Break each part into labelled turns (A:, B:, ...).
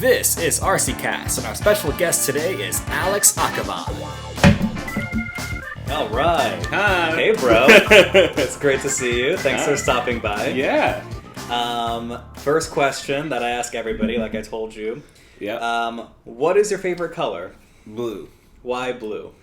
A: This is Arsycast, and our special guest today is Akhavan.
B: All right.
C: Hi.
B: Hey, bro. It's great to see you. Thanks for stopping by.
C: Yeah.
B: First question that I ask everybody, like I told you.
C: Yeah.
B: What is your favorite color?
C: Blue.
B: Why blue?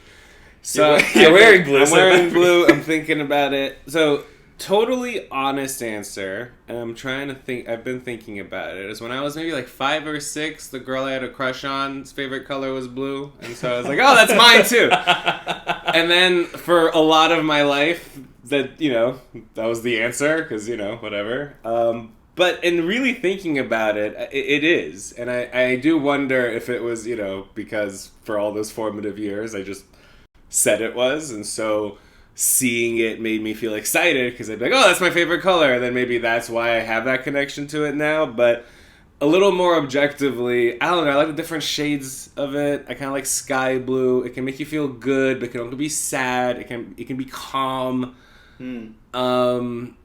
C: So
B: you're wearing blue.
C: I'm wearing blue. I'm thinking about it. So totally honest answer, and I'm trying to think. I've been thinking about it. Is when I was maybe like 5 or 6, the girl I had a crush on's favorite color was blue, and so I was like, oh, that's mine too. And then for a lot of my life, that was the answer because whatever. But in really thinking about it, it is, and I do wonder if it was because for all those formative years I just said it was, and so seeing it made me feel excited because I'd be like, oh, that's my favorite color, and then maybe that's why I have that connection to it now. But a little more objectively, I don't know, I like the different shades of it. I kind of like sky blue. It can make you feel good, but it can also be sad. It can be calm.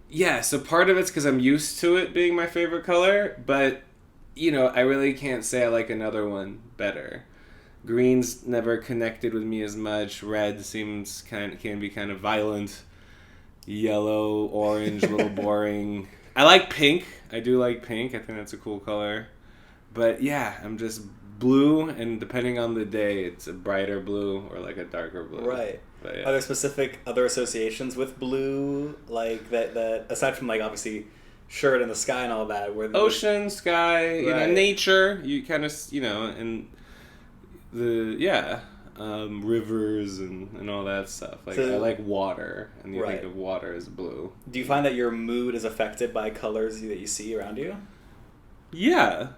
C: Yeah, so part of it's because I'm used to it being my favorite color, but I really can't say I like another one better. Green's never connected with me as much. Red can be kind of violent. Yellow, orange, a little boring. I like pink. I do like pink. I think that's a cool color. But yeah, I'm just blue, and depending on the day, it's a brighter blue or like a darker blue.
B: Right.
C: But, yeah.
B: Are there specific other associations with blue, like that aside from like obviously shirt in the sky and all that?
C: Ocean, sky,
B: right.
C: Nature. You kind of and the rivers and all that stuff. Like I like water, and you think of water as blue.
B: Do you find that your mood is affected by colors that you see around you?
C: Yeah.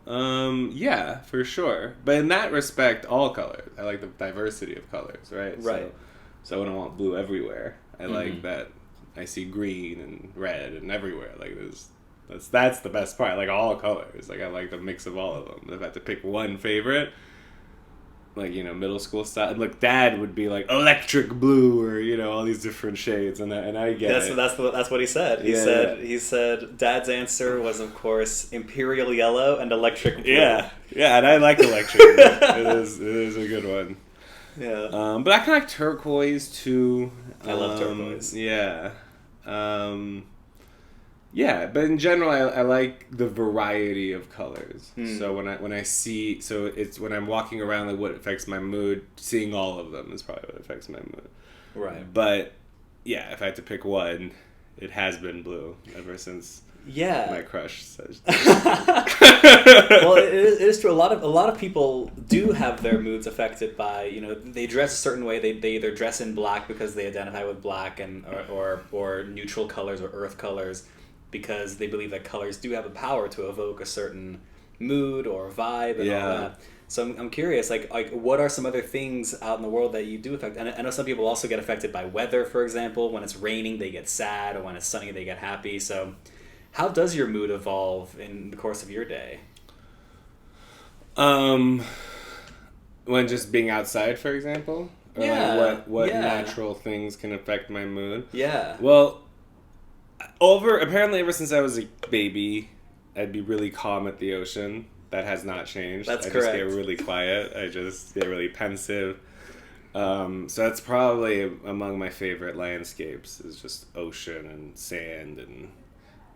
C: Yeah, for sure. But in that respect, all colors. I like the diversity of colors, right?
B: Right.
C: So I wouldn't want blue everywhere. I like that I see green and red and everywhere. Like that's the best part. Like all colors. Like I like the mix of all of them. If I had to pick one favorite, like middle school style, like Dad would be like electric blue or all these different shades, and I get it.
B: That's what he said. He said Dad's answer was of course imperial yellow and electric blue.
C: Yeah, and I like electric blue. It is a good one.
B: Yeah.
C: But I kind of like turquoise too.
B: I love turquoise.
C: Yeah. Yeah, but in general, I like the variety of colors. So when I see, it's when I'm walking around, like what affects my mood. Seeing all of them is probably what affects my mood.
B: Right.
C: But yeah, if I had to pick one, it has been blue ever since.
B: Yeah.
C: My crush says.
B: Well, it is true. A lot of people do have their moods affected by they dress a certain way. They either dress in black because they identify with black and or neutral colors or earth colors, because they believe that colors do have a power to evoke a certain mood or vibe and all that. So I'm curious, like what are some other things out in the world that you do affect? And I know some people also get affected by weather, for example. When it's raining, they get sad, or when it's sunny, they get happy. So how does your mood evolve in the course of your day?
C: When just being outside, for example? Or like what natural things can affect my mood?
B: Yeah.
C: Well, apparently ever since I was a baby, I'd be really calm at the ocean. That has not changed.
B: That's
C: I
B: correct.
C: just get really quiet. I just get really pensive. So that's probably among my favorite landscapes, is just ocean and sand, and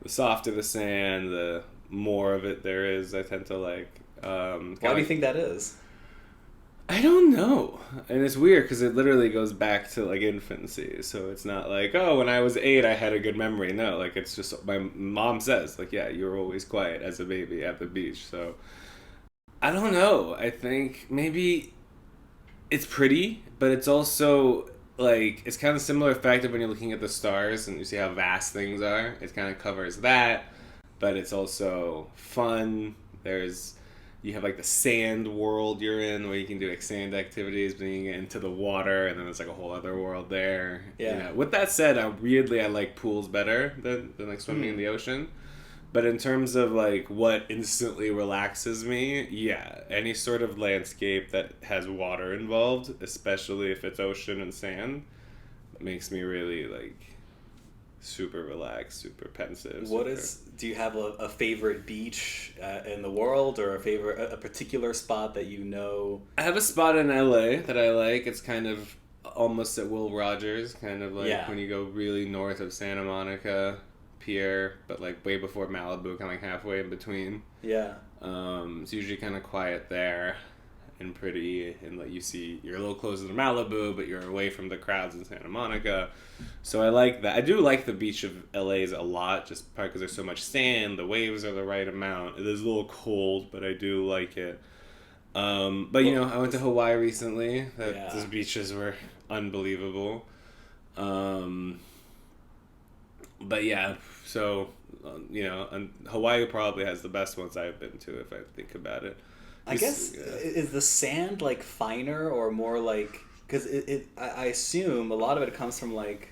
C: the softer the sand, the more of it there is, I tend to like.
B: Why do you think that is?
C: I don't know. And it's weird because it literally goes back to like infancy. So it's not like, oh, when I was 8 I had a good memory. No, like it's just my mom says like, yeah, you were always quiet as a baby at the beach. So I don't know. I think maybe it's pretty, but it's also like it's kind of similar effect of when you're looking at the stars and you see how vast things are. It kind of covers that, but it's also fun. You have like the sand world you're in where you can do like sand activities, but you get into the water, and then there's like a whole other world there.
B: Yeah.
C: With that said, I like pools better than like swimming in the ocean. But in terms of like what instantly relaxes me, yeah, any sort of landscape that has water involved, especially if it's ocean and sand, makes me really like super relaxed, super pensive.
B: Do you have a favorite beach in the world, or a particular spot that you know?
C: I have a spot in LA that I like. It's kind of almost at Will Rogers, kind of like when you go really north of Santa Monica Pier, but like way before Malibu, kind of like halfway in between.
B: Yeah.
C: It's usually kind of quiet there and pretty, and like you're a little closer to Malibu, but you're away from the crowds in Santa Monica. So I like that. I do like the beach of LA's a lot, just probably because there's so much sand. The waves are the right amount. It is a little cold, but I do like it. But you know, I went to Hawaii recently. Those beaches were unbelievable. But yeah, so you know, and Hawaii probably has the best ones I've been to if I think about it.
B: I guess is the sand like finer or more like, because I assume a lot of it comes from like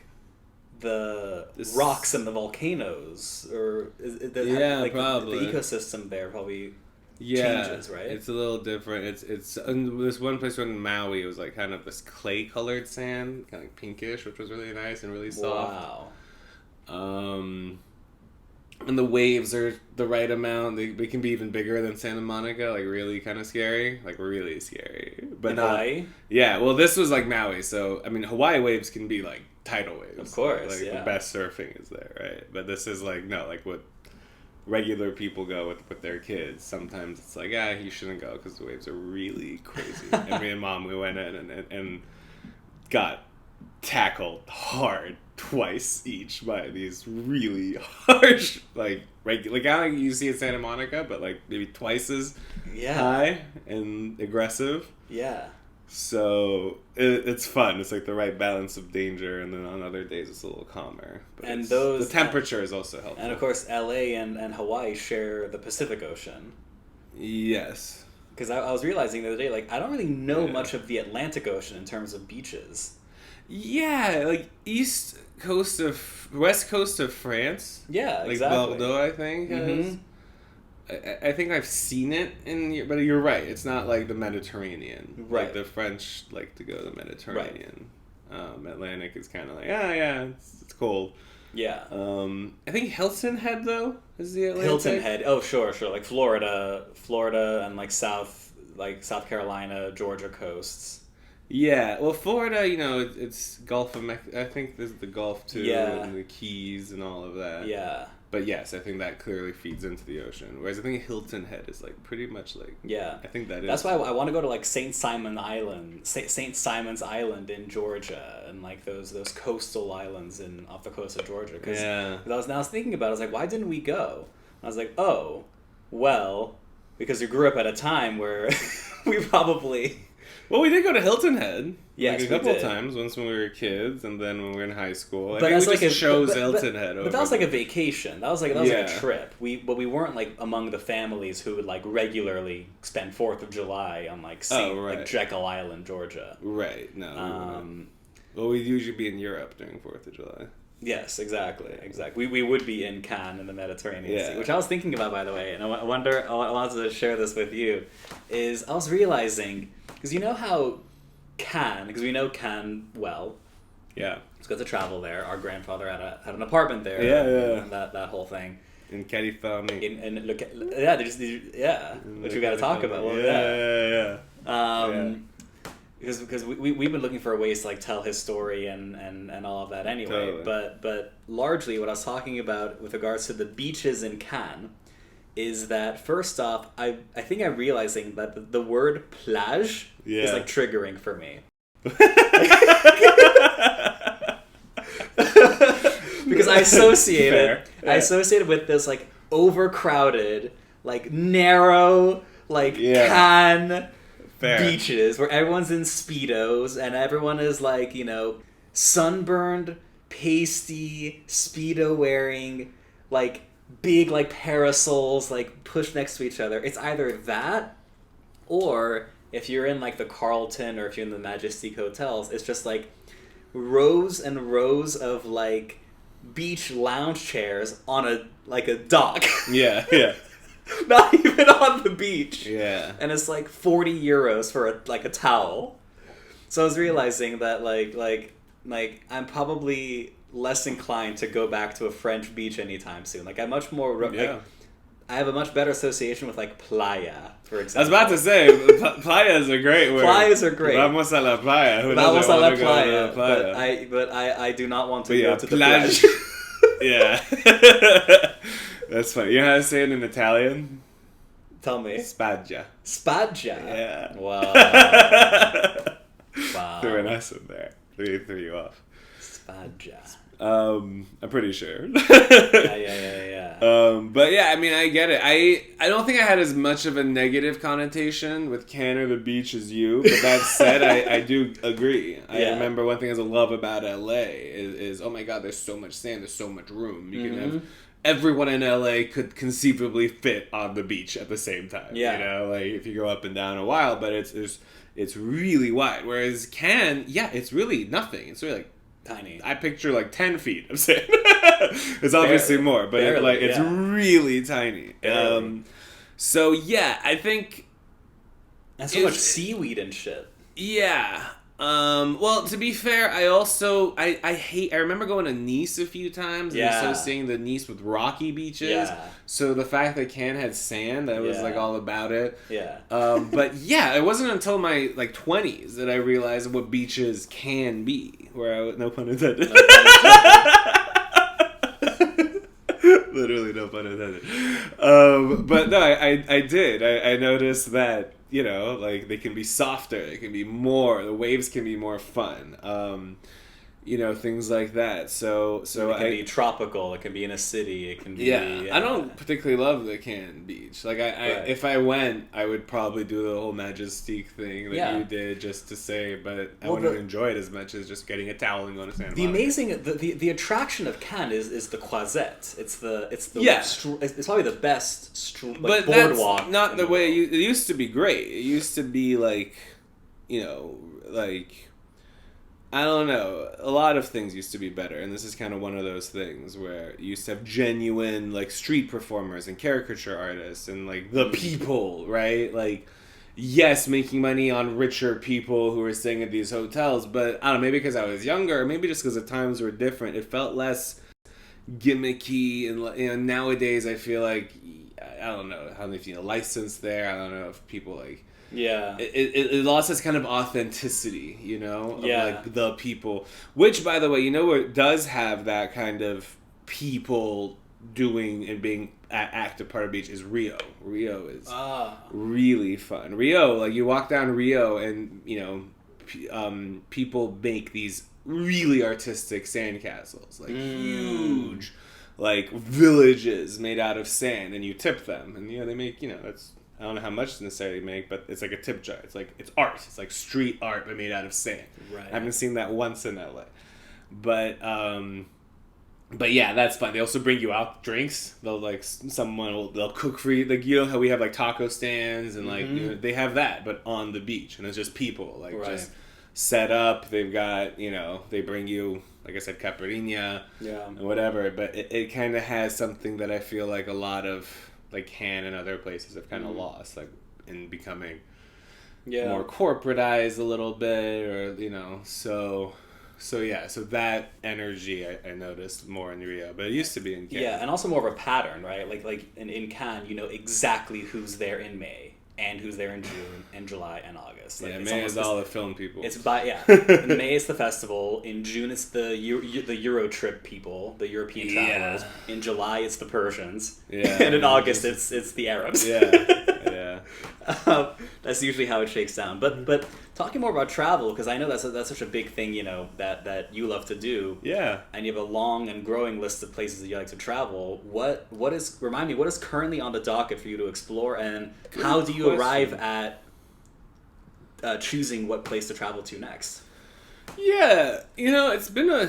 B: the rocks and the volcanoes, or probably the ecosystem there probably changes, right?
C: It's a little different. It's this one place in Maui, it was like kind of this clay colored sand, kind of like pinkish, which was really nice and really soft. Wow. And the waves are the right amount. They can be even bigger than Santa Monica, like really kind of scary, like really scary. But not
B: Hawaii.
C: Yeah, well, this was like Maui, so I mean, Hawaii waves can be like tidal waves.
B: Of course,
C: like the best surfing is there, right? But this is like like what regular people go with their kids. Sometimes it's like, you shouldn't go because the waves are really crazy. And me and Mom, we went in and got tackled hard twice each by these really harsh, like I don't think you see in Santa Monica, but like maybe twice as high and aggressive.
B: Yeah.
C: So it's fun. It's like the right balance of danger, and then on other days it's a little calmer. But
B: and
C: the temperature is also helpful.
B: And of course, LA and Hawaii share the Pacific Ocean.
C: Yes.
B: Because I was realizing the other day, like I don't really know much of the Atlantic Ocean in terms of beaches.
C: Yeah, like west coast of France.
B: Yeah,
C: like
B: exactly.
C: Bordeaux, I think. I think I've seen it but you're right. It's not like the Mediterranean.
B: Right.
C: Like the French like to go to the Mediterranean. Right. Atlantic is kind of like it's cold.
B: Yeah.
C: I think Hilton Head though is the Atlantic.
B: Hilton Head. Oh, sure. Like Florida, and like South Carolina, Georgia coasts.
C: Yeah, well, Florida, you know, it's Gulf of Mexico. I think there's the Gulf too, and the Keys and all of that.
B: Yeah.
C: But yes, I think that clearly feeds into the ocean. Whereas I think Hilton Head is like pretty much like.
B: Yeah.
C: I think
B: that's why I want to go to like Saint Simon's Island in Georgia, and like those coastal islands off the coast of Georgia. Because I was thinking about it, I was like, why didn't we go? I was like, oh, well, because we grew up at a time where we probably.
C: Well, we did go to Hilton Head.
B: Yes,
C: a couple of times. Once when we were kids, and then when we were in high school.
B: But
C: I think we just chose Hilton Head.
B: But that was like a vacation. That was like a trip. We weren't like among the families who would like regularly spend 4th of July on like like Jekyll Island, Georgia.
C: Right. No. Well, we'd usually be in Europe during 4th of July.
B: Yes, exactly. We would be in Cannes in the Mediterranean Sea, which I was thinking about, by the way, and I wanted to share this with you. Is I was realizing. Because you know how Cannes, because we know Cannes well.
C: Yeah.
B: It's got to travel there. Our grandfather had an apartment there.
C: Yeah.
B: And that whole thing.
C: In California.
B: Which we got to talk about. Because we've been looking for ways to like tell his story and all of that anyway. Totally. But largely what I was talking about with regards to the beaches in Cannes is that first off, I think I'm realizing that the word plage is like triggering for me. Because I associate it with this like overcrowded, like narrow, like Cannes beaches where everyone's in Speedos and everyone is like, you know, sunburned, pasty, Speedo wearing, like big like parasols like pushed next to each other. It's either that, or if you're in like the Carlton or if you're in the Majestic hotels, it's just like rows and rows of like beach lounge chairs on a dock.
C: Yeah.
B: Not even on the beach.
C: Yeah. And
B: it's like 40 euros for a towel. So I was realizing that like I'm probably less inclined to go back to a French beach anytime soon. Like, I'm much more...
C: Yeah.
B: Like, I have a much better association with, like, playa, for
C: I was
B: example.
C: about to say, playas are great word.
B: Playas are great.
C: Vamos a la playa. Who
B: Vamos
C: doesn't
B: a la
C: want to go to the
B: playa. But I do not want to go to the
C: plage.
B: plage.
C: Yeah. That's funny. You know how to say it in Italian?
B: Tell me.
C: Spaggia.
B: Spaggia.
C: Yeah.
B: Wow. Wow.
C: Threw an S in there. Threw you off.
B: Spaggia.
C: I'm pretty sure.
B: Yeah.
C: But yeah, I mean, I get it. I don't think I had as much of a negative connotation with Cannes or the beach as you. But that said, I do agree. I remember one thing I love about LA is oh my god, there's so much sand, there's so much room. You can have everyone in LA could conceivably fit on the beach at the same time.
B: Yeah.
C: You know, like if you go up and down a while, but it's really wide. Whereas Cannes, it's really nothing. It's really like
B: tiny.
C: I picture like 10 feet of sand. It's obviously more, but it's really tiny. So yeah, I think
B: and so much seaweed and shit.
C: Yeah. Well, to be fair, I also I remember going to Nice a few times and associating the Nice with rocky beaches.
B: Yeah.
C: So the fact that Cannes had sand, I was like all about it.
B: Yeah.
C: But yeah, it wasn't until my like 20s that I realized what beaches can be. Where no pun intended. Literally no pun intended. But no, I did. I noticed that, you know, like they can be softer, they can be more, the waves can be more fun. You know, things like that. So
B: it can be tropical. It can be in a city. It can be.
C: Yeah, I don't particularly love the Cannes beach. Like, if I went, I would probably do the whole Majestique thing that you did just to say, but I wouldn't enjoy it as much as just getting a towel and going to Santa Monica.
B: The attraction of Cannes is the Croisette. It's probably the best
C: but
B: boardwalk.
C: That's not the way it used to be. Great. It used to be like, you know, like. I don't know. A lot of things used to be better, and this is kind of one of those things where you used to have genuine, like, street performers and caricature artists and, like, the people, right? Like, yes, making money on richer people who were staying at these hotels, but, I don't know, maybe because I was younger, or maybe just because the times were different, it felt less gimmicky, and, you know, nowadays I feel like, I don't know how many, you know, license there, I don't know if people, like,
B: yeah,
C: it lost its kind of authenticity, you know, of like the people. Which, by the way, you know what does have that kind of people doing and being active part of beach is Rio. Rio is really fun. Rio, like you walk down Rio and you know, people make these really artistic sandcastles, like huge, like villages made out of sand, and you tip them, and you know they make, you know, that's. I don't know how much to necessarily make, but it's like a tip jar. It's like, it's art. It's like street art, but made out of sand.
B: Right.
C: I haven't seen that once in LA. But yeah, that's fun. They also bring you out drinks. They'll like, they'll cook for you. Like, you know how we have like taco stands and like, you know, they have that, but on the beach. And it's just people like just set up. They've got, you know, they bring you, like I said, caipirinha and whatever. But it kind of has something that I feel like a lot of, like Cannes and other places have kind of lost, like in becoming more corporatized a little bit, or you know, so that energy I noticed more in Rio, but it used to be in Cannes.
B: Yeah, and also more of a pattern, right? Like in Cannes, you know exactly who's there in May and who's there in June and July and August. Like,
C: May is all the film people.
B: It's in May it's the festival. In June it's the Euro trip people, the European travelers. In July it's the Persians. Yeah. And in August it's the Arabs.
C: Yeah.
B: That's usually how it shakes down. But talking more about travel, because I know that's such a big thing, you know, that you love to do.
C: Yeah.
B: And you have a long and growing list of places that you like to travel. What is currently on the docket for you to explore, and how do you arrive at choosing what place to travel to next?
C: Yeah, you know, it's been a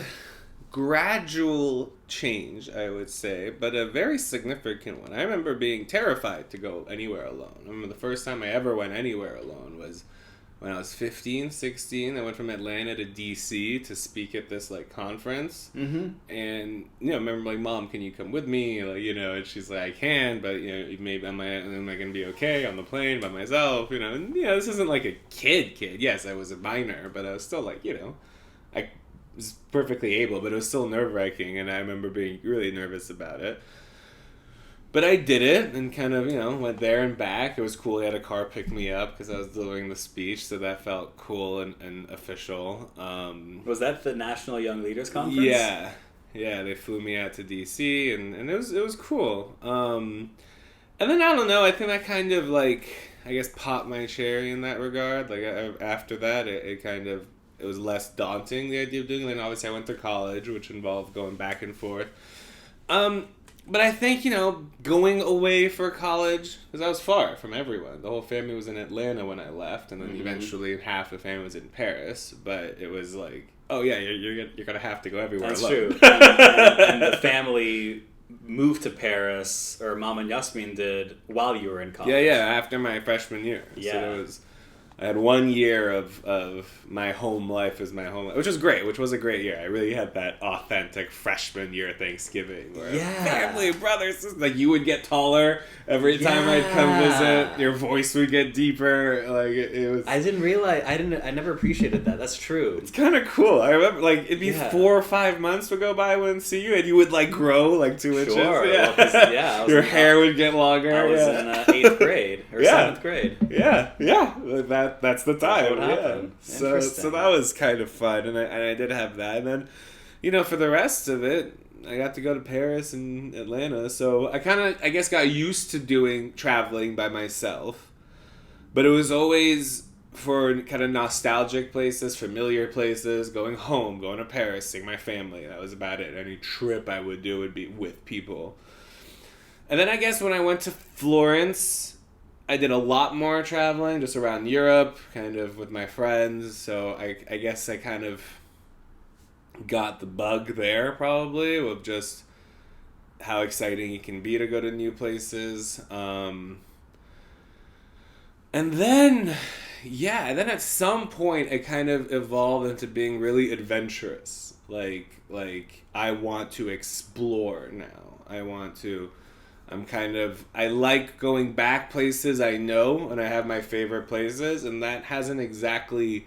C: gradual change, I would say, but a very significant one. I remember being terrified to go anywhere alone. I remember the first time I ever went anywhere alone was when I was 15, 16. I went from Atlanta to DC to speak at this like conference. Mm-hmm. And, you know, I remember like, Mom, can you come with me? Like, you know, and she's like, I can, but, you know, maybe am I going to be okay on the plane by myself? You know, and, you know, this isn't like a kid. Yes, I was a minor, but I was still like, you know, was perfectly able, but it was still nerve-wracking, and I remember being really nervous about it. But I did it, and kind of, went there and back. It was cool. He had a car pick me up because I was delivering the speech, so that felt cool and official.
B: Was that the National Young Leaders Conference?
C: Yeah. Yeah, they flew me out to D.C., and it was cool. And then, I don't know, I think I kind of, popped my cherry in that regard. After that, it was less daunting, the idea of doing it. And obviously I went to college, which involved going back and forth. But I think, going away for college, because I was far from everyone. The whole family was in Atlanta when I left, and then eventually half the family was in Paris. But it was like, oh yeah, you're going to have to go everywhere
B: That's
C: alone.
B: true. And the family moved to Paris, or Mom and Yasmin did, while you were in college.
C: Yeah, after my freshman year.
B: Yeah.
C: So I had 1 year of my home life as my home life, which was great, which was a great year. I really had that authentic freshman year Thanksgiving where family, brothers, sisters, you would get taller every time I'd come visit. Your voice would get deeper. It was.
B: I didn't realize. I never appreciated that. That's true.
C: It's kind of cool. I remember it'd be 4 or 5 months would go by I wouldn't see you, and you would grow 2 inches.
B: Sure.
C: Yeah.
B: Well,
C: Your hair would get longer.
B: I was in 8th grade or 7th grade.
C: Yeah. That's the time.
B: What happened.
C: So that was kind of fun, and I did have that. And then, for the rest of it, I got to go to Paris and Atlanta. So I got used to traveling by myself, but it was always for kind of nostalgic places, familiar places, going home, going to Paris, seeing my family. That was about it. Any trip I would do would be with people. And then I guess when I went to Florence, I did a lot more traveling just around Europe, kind of with my friends. So I guess I kind of got the bug there, probably, of just how exciting it can be to go to new places. And then at some point it kind of evolved into being really adventurous. I want to explore now. I like going back places I know, and I have my favorite places, and that hasn't exactly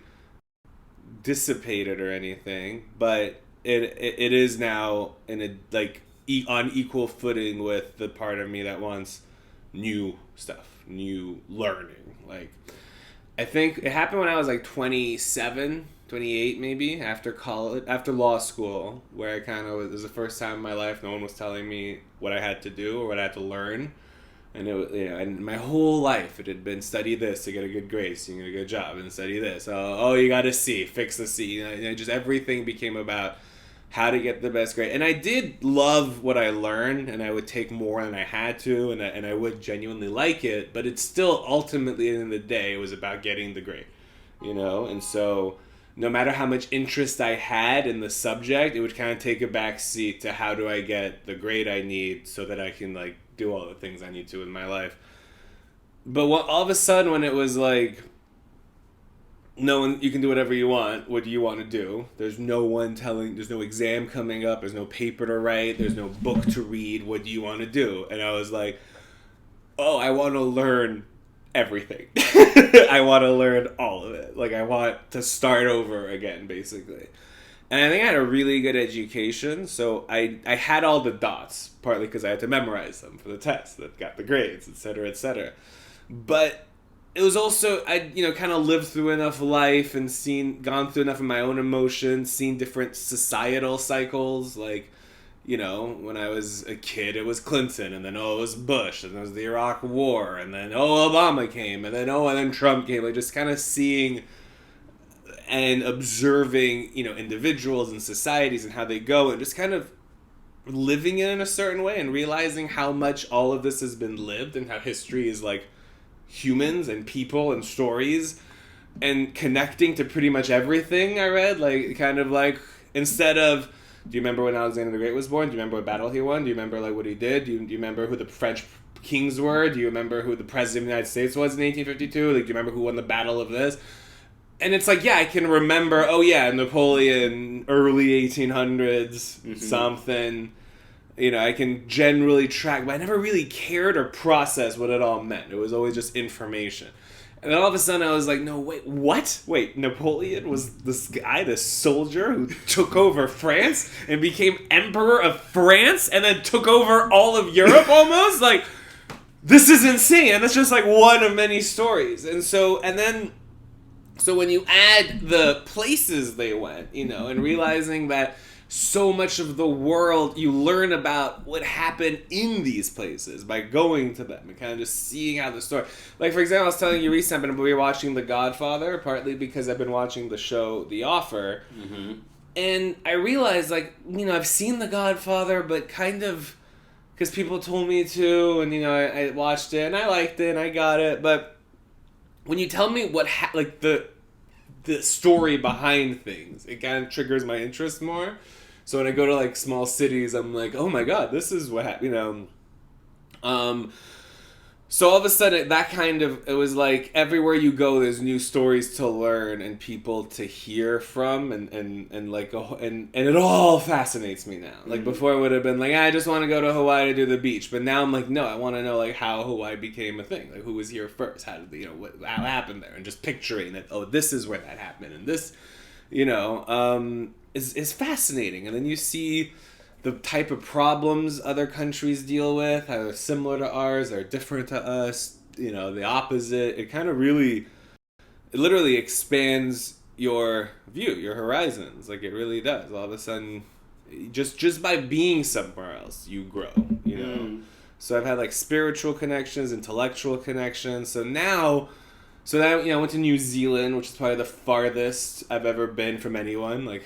C: dissipated or anything, but it is now on equal footing with the part of me that wants new stuff, new learning. I think it happened when I was 27, 28 maybe, after college, after law school, where it was the first time in my life no one was telling me what I had to do or what I had to learn. And it was, and my whole life it had been study this to get a good grade, so you get a good job, and study this. Oh, you got a C, fix the C. Just everything became about how to get the best grade. And I did love what I learned, and I would take more than I had to, and I would genuinely like it. But it's still ultimately, at the end of the day, it was about getting the grade, And so, no matter how much interest I had in the subject, it would kind of take a back seat to how do I get the grade I need so that I can do all the things I need to in my life. But all of a sudden, when it was no one, you can do whatever you want. What do you want to do? There's no one there's no exam coming up. There's no paper to write. There's no book to read. What do you want to do? And I was like, oh, I want to learn everything. I want to learn all of it. I want to start over again, basically. And I think I had a really good education, so I had all the dots, partly because I had to memorize them for the test that got the grades, etc., etc. But it was also, I kind of lived through enough life and gone through enough of my own emotions, seen different societal cycles, when I was a kid, it was Clinton, and then, it was Bush, and there was the Iraq War, and then, Obama came, and then Trump came. Just kind of seeing and observing, individuals and societies and how they go, and just kind of living in a certain way and realizing how much all of this has been lived and how history is humans and people and stories, and connecting to pretty much everything I read, instead of, do you remember when Alexander the Great was born? Do you remember what battle he won? Do you remember what he did? Do you remember who the French kings were? Do you remember who the president of the United States was in 1852? Do you remember who won the battle of this? And it's I can remember, Napoleon, early 1800s, something. I can generally track, but I never really cared or processed what it all meant. It was always just information. And then all of a sudden I was like, no, wait, what? Wait, Napoleon was this guy, this soldier who took over France and became Emperor of France and then took over all of Europe almost? Like, this is insane. And that's just like one of many stories. And so when you add the places they went, and realizing that so much of the world, you learn about what happened in these places by going to them and kind of just seeing how the story... Like, for example, I was telling you recently, we were watching The Godfather, partly because I've been watching the show The Offer. Mm-hmm. And I realized, I've seen The Godfather, but kind of... Because people told me to, and, I watched it, and I liked it, and I got it, but when you tell me what... the story behind things, it kind of triggers my interest more. So when I go to small cities, I'm like, oh my god, this is what happened, So all of a sudden, it was like everywhere you go, there's new stories to learn and people to hear from, and it all fascinates me now. Like before, I would have been like, I just want to go to Hawaii to do the beach, but now I'm like, no, I want to know how Hawaii became a thing. Like who was here first? How did how happened there? And just picturing that. Oh, this is where that happened, and this, is fascinating. And then you see the type of problems other countries deal with, how they're similar to ours, they're different to us, the opposite. It kind of it literally expands your view, your horizons. Like, it really does. All of a sudden, just by being somewhere else, you grow, So I've had, spiritual connections, intellectual connections. So now, I went to New Zealand, which is probably the farthest I've ever been from anyone,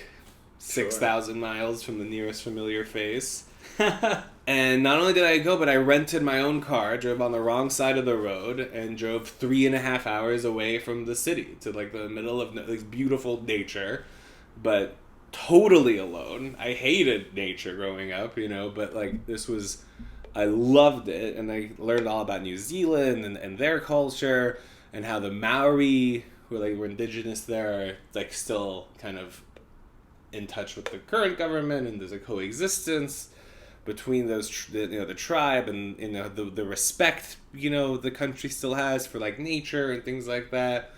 C: 6,000 miles from the nearest familiar face. And not only did I go, but I rented my own car, drove on the wrong side of the road, and drove 3.5 hours away from the city to the middle of beautiful nature, but totally alone. I hated nature growing up, but I loved it, and I learned all about New Zealand and their culture, and how the Maori, who were indigenous there, are still kind of in touch with the current government, and there's a coexistence between those, the tribe, and the respect the country still has for nature and things like that.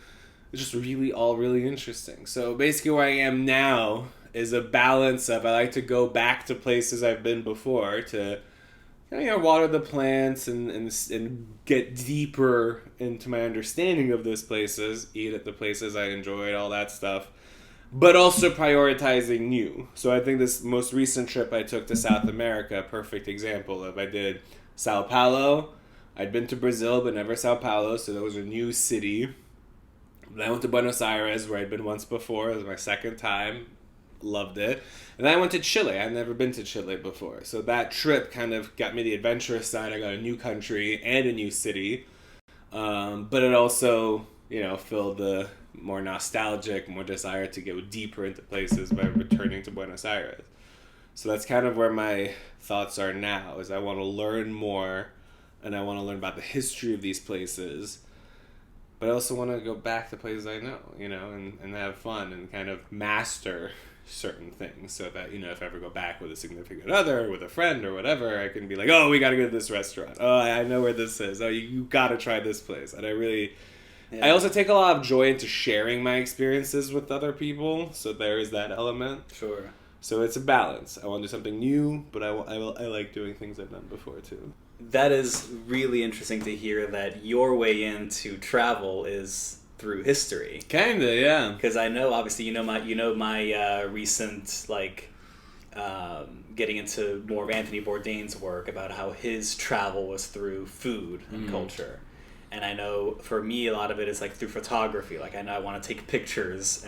C: It's just really interesting. So basically, where I am now is a balance of, I like to go back to places I've been before to water the plants and get deeper into my understanding of those places, eat at the places I enjoyed, all that stuff. But also prioritizing new. So I think this most recent trip I took to South America, a perfect example of, I did Sao Paulo. I'd been to Brazil, but never Sao Paulo, so that was a new city. Then I went to Buenos Aires, where I'd been once before. It was my second time. Loved it. And then I went to Chile. I'd never been to Chile before. So that trip kind of got me the adventurous side. I got a new country and a new city. But it also, filled the more nostalgic, more desire to go deeper into places by returning to Buenos Aires. So that's kind of where my thoughts are now, is I want to learn more, and I want to learn about the history of these places, but I also want to go back to places I know, and have fun and kind of master certain things, so that, if I ever go back with a significant other, with a friend or whatever, I can be like, oh, we got to go to this restaurant. Oh, I know where this is. Oh, you got to try this place. And I also take a lot of joy into sharing my experiences with other people, so there is that element.
B: Sure.
C: So it's a balance. I want to do something new, but I like doing things I've done before too.
B: That is really interesting to hear, that your way into travel is through history.
C: Kinda, yeah.
B: Because I know, obviously, my recent getting into more of Anthony Bourdain's work about how his travel was through food and culture. And I know for me, a lot of it is through photography. I know I want to take pictures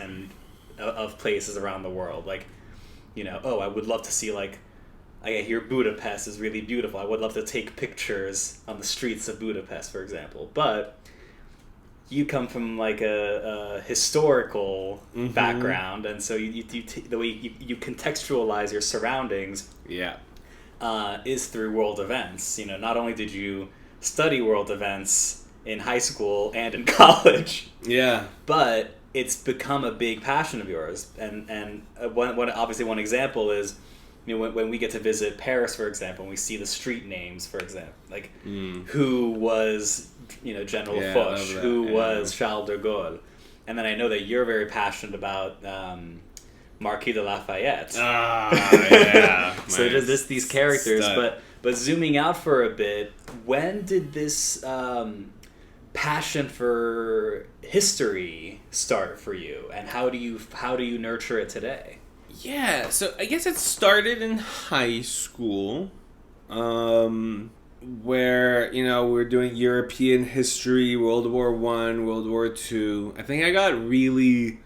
B: of places around the world. I would love to see, I hear Budapest is really beautiful. I would love to take pictures on the streets of Budapest, for example. But you come from a historical background, and so the way you contextualize your surroundings, is through world events. Not only did you study world events in high school and in college, but it's become a big passion of yours. And one example is when we get to visit Paris, for example, and we see the street names, for example, like who was General Foch, who was Charles de Gaulle, and then I know that you're very passionate about Marquis de Lafayette.
C: Yeah.
B: So there's these characters,
C: stud.
B: but zooming out for a bit, when did this passion for history start for you, and how do you nurture it today?
C: Yeah, so I guess it started in high school, where, we're doing European history, World War I, World War II. I think I got really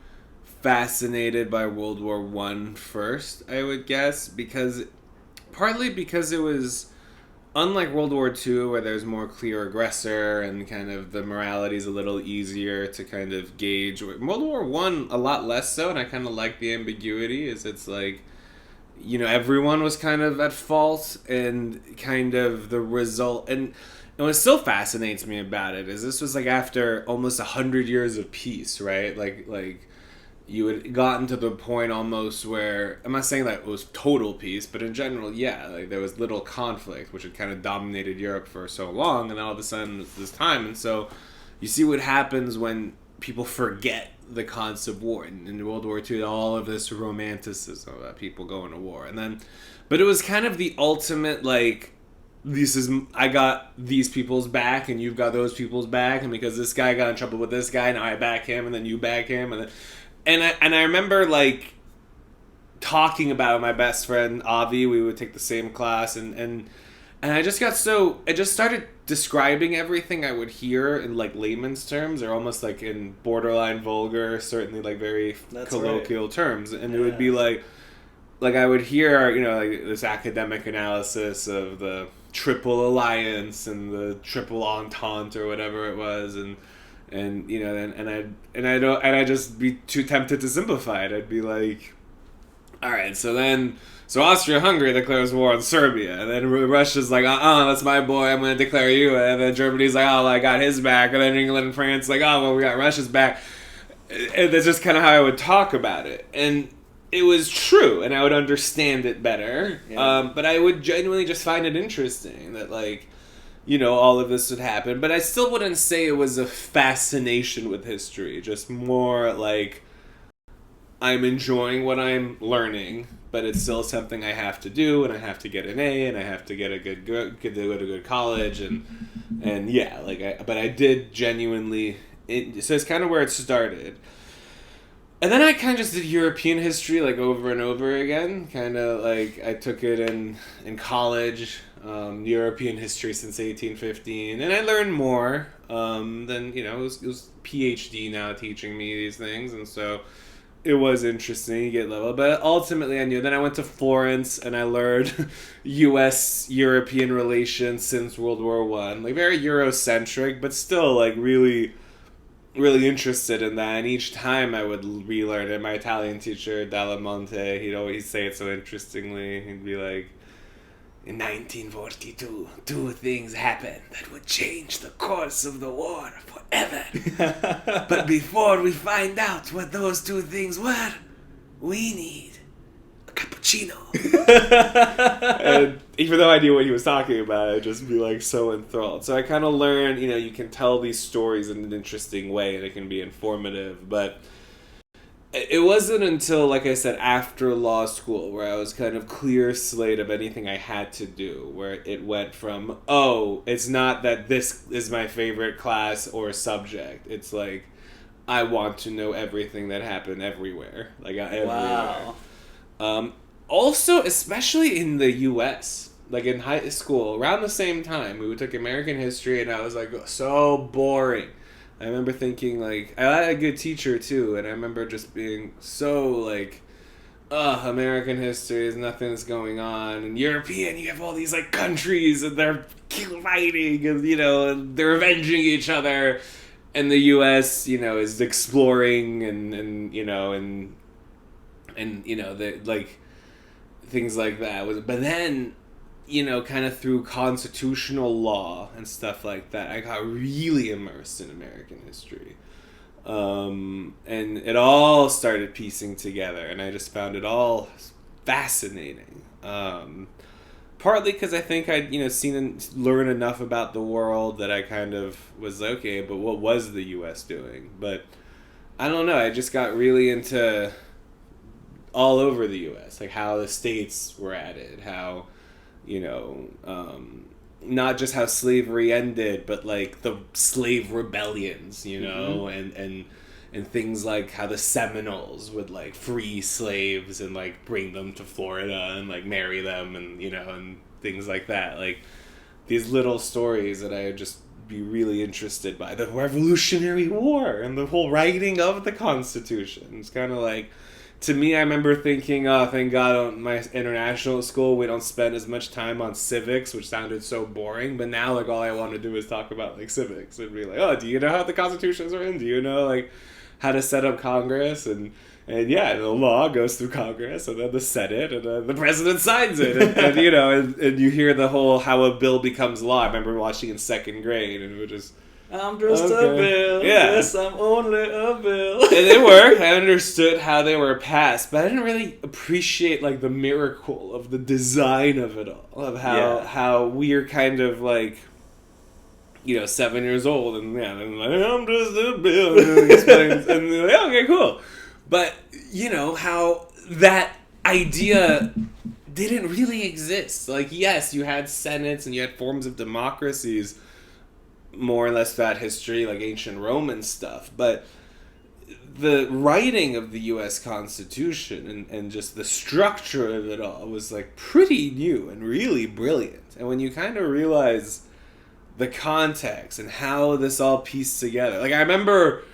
C: fascinated by World War I first, I would guess, partly because it was, unlike World War II, where there's more clear aggressor and kind of the morality's a little easier to kind of gauge. World War I, a lot less so, and I kind of like the ambiguity, is it's like, everyone was kind of at fault, and kind of the result, and what still fascinates me about it is this was like after almost 100 years of peace, right? Like you had gotten to the point almost where, I'm not saying that it was total peace, but in general, yeah, like there was little conflict, which had kind of dominated Europe for so long, and all of a sudden it's this time, and so you see what happens when people forget the concept of war. In World War II, all of this romanticism about people going to war, but it was kind of the ultimate, like, I got these people's back, and you've got those people's back, and because this guy got in trouble with this guy, now I back him, and then you back him, and I remember, like, talking about it with my best friend, Avi. We would take the same class, and I just started describing everything I would hear in, like, layman's terms, or almost, like, in borderline vulgar, certainly, like, very colloquial terms. And it would be, like, I would hear, like, this academic analysis of the Triple Alliance and the Triple Entente or whatever it was, and I'd just be too tempted to simplify it. I'd be like, all right, so Austria-Hungary declares war on Serbia, and then Russia's like, that's my boy, I'm going to declare you, and then Germany's like, oh, well, I got his back, and then England and France like, oh, well, we got Russia's back, and that's just kind of how I would talk about it, and it was true, and I would understand it better, but I would genuinely just find it interesting that, like, all of this would happen. But I still wouldn't say it was a fascination with history. Just more like I'm enjoying what I'm learning, but it's still something I have to do, and I have to get an A, and I have to get to go to a good college, and yeah, but I did genuinely. So it's kind of where it started. And then I kind of just did European history, like, over and over again. Kind of, like, I took it in college, European history since 1815. And I learned more than, it was PhD now teaching me these things. And so it was interesting to get level. But ultimately I knew. Then I went to Florence, and I learned U.S.-European relations since World War I. Like, very Eurocentric, but still, like, really interested in that, and each time I would relearn it. My Italian teacher, Dallamonte, he'd always say it so interestingly. He'd be like, in 1942, two things happened that would change the course of the war forever. But before we find out what those two things were, we need a cappuccino. And even though I knew what he was talking about, I'd just be, like, so enthralled. So I kind of learned, you can tell these stories in an interesting way, and it can be informative. But it wasn't until, like I said, after law school, where I was kind of clear slate of anything I had to do, where it went from, it's not that this is my favorite class or subject. It's like, I want to know everything that happened everywhere. Like, everywhere.
B: Wow.
C: Also, especially in the U.S., like in high school, around the same time, we took American history, and I was like, so boring. I remember thinking, like, I had a good teacher too, and I remember just being so, like, American history is nothing's going on, and European, you have all these, like, countries, and they're fighting, and, and they're avenging each other, and the U.S., is exploring, and the, like, things like that. But then, kind of through constitutional law and stuff like that, I got really immersed in American history. And it all started piecing together, and I just found it all fascinating. Partly because I think I'd, seen and learned enough about the world that I kind of was like, okay, but what was the U.S. doing? But I don't know. I just got really into all over the U.S., like how the states were added, how, not just how slavery ended, but like the slave rebellions, and things like how the Seminoles would like free slaves and like bring them to Florida and like marry them and and things like that. Like these little stories that I would just be really interested by. The Revolutionary War and the whole writing of the Constitution. It's kind of like, to me, I remember thinking, oh, thank God on my international school we don't spend as much time on civics, which sounded so boring. But now, like, all I want to do is talk about, like, civics. And be like, oh, do you know how the Constitutions are in? Do you know, like, how to set up Congress? And yeah, the law goes through Congress, and then the Senate, and then the president signs it. And you hear the whole how a bill becomes law. I remember watching in second grade, and it would just...
B: I'm just a bill.
C: Yeah.
B: Yes, I'm only a bill.
C: And they worked. I understood how they were passed, but I didn't really appreciate like the miracle of the design of it all, of how we're kind of like, 7 years old, and and like, I'm just a bill, and they're like, okay, cool. But how that idea didn't really exist. Like, yes, you had senates and you had forms of democracies, more or less that history, like ancient Roman stuff, but the writing of the U.S. Constitution and just the structure of it all was like pretty new and really brilliant. And when you kind of realize the context and how this all pieced together, like I remember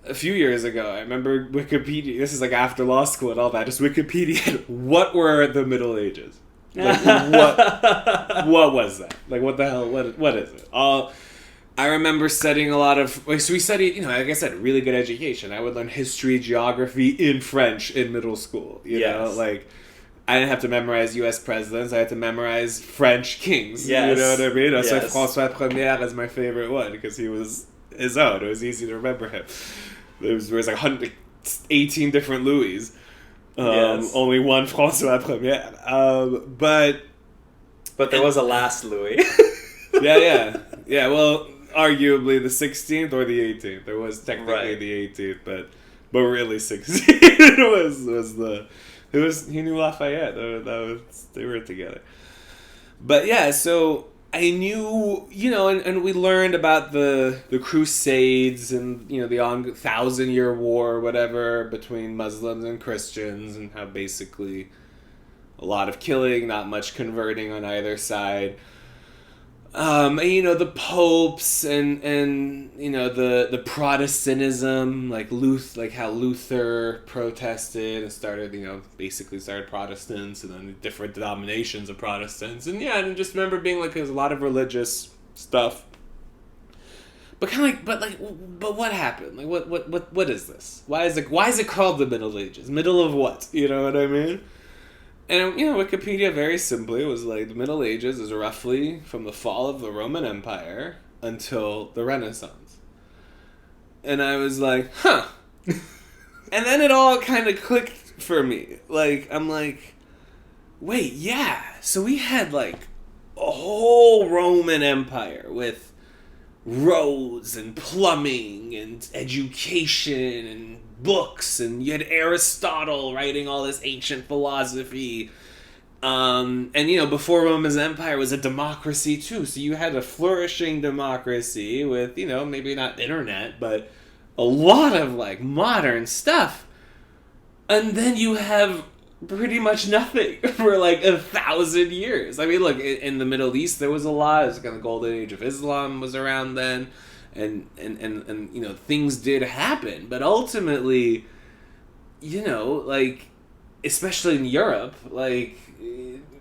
C: a few years ago, I remember Wikipedia, this is like after law school and all that, just Wikipedia, what were the Middle Ages? Like, what was that? Like, what the hell, what is it? I remember studying a lot of... So we studied, like I said, really good education. I would learn history, geography in French in middle school. You know? Like, I didn't have to memorize U.S. presidents. I had to memorize French kings. Yes. You know what I mean? Yes. So François Premier is my favorite one because he was his own. It was easy to remember him. There was like 18 different Louis. Only one François Premier. But
B: there was a last Louis.
C: Yeah, well... Arguably the 16th or the 18th. There was technically the 18th, but really 16th he knew Lafayette. They were together. But yeah, so I knew, and we learned about the Crusades and the 1,000-year war or whatever between Muslims and Christians, and how basically a lot of killing, not much converting on either side. The popes and the Protestantism, like how Luther protested and started Protestants, and then different denominations of Protestants, and I just remember being like, there's a lot of religious stuff, but but what happened? Like, what is this? Why is it called the Middle Ages? Middle of what? You know what I mean? And, Wikipedia very simply was like, the Middle Ages is roughly from the fall of the Roman Empire until the Renaissance. And I was like, huh. And then it all kind of clicked for me. Like, I'm like, wait, yeah. So we had, like, a whole Roman Empire with roads and plumbing and education and books, and you had Aristotle writing all this ancient philosophy, and before Roman Empire was a democracy too, so you had a flourishing democracy with maybe not internet, but a lot of like modern stuff, and then you have pretty much nothing for like 1,000 years. I mean, look, in the Middle East there was a lot. It was kind of the golden age of Islam was around then. And things did happen, but ultimately, like, especially in Europe, like,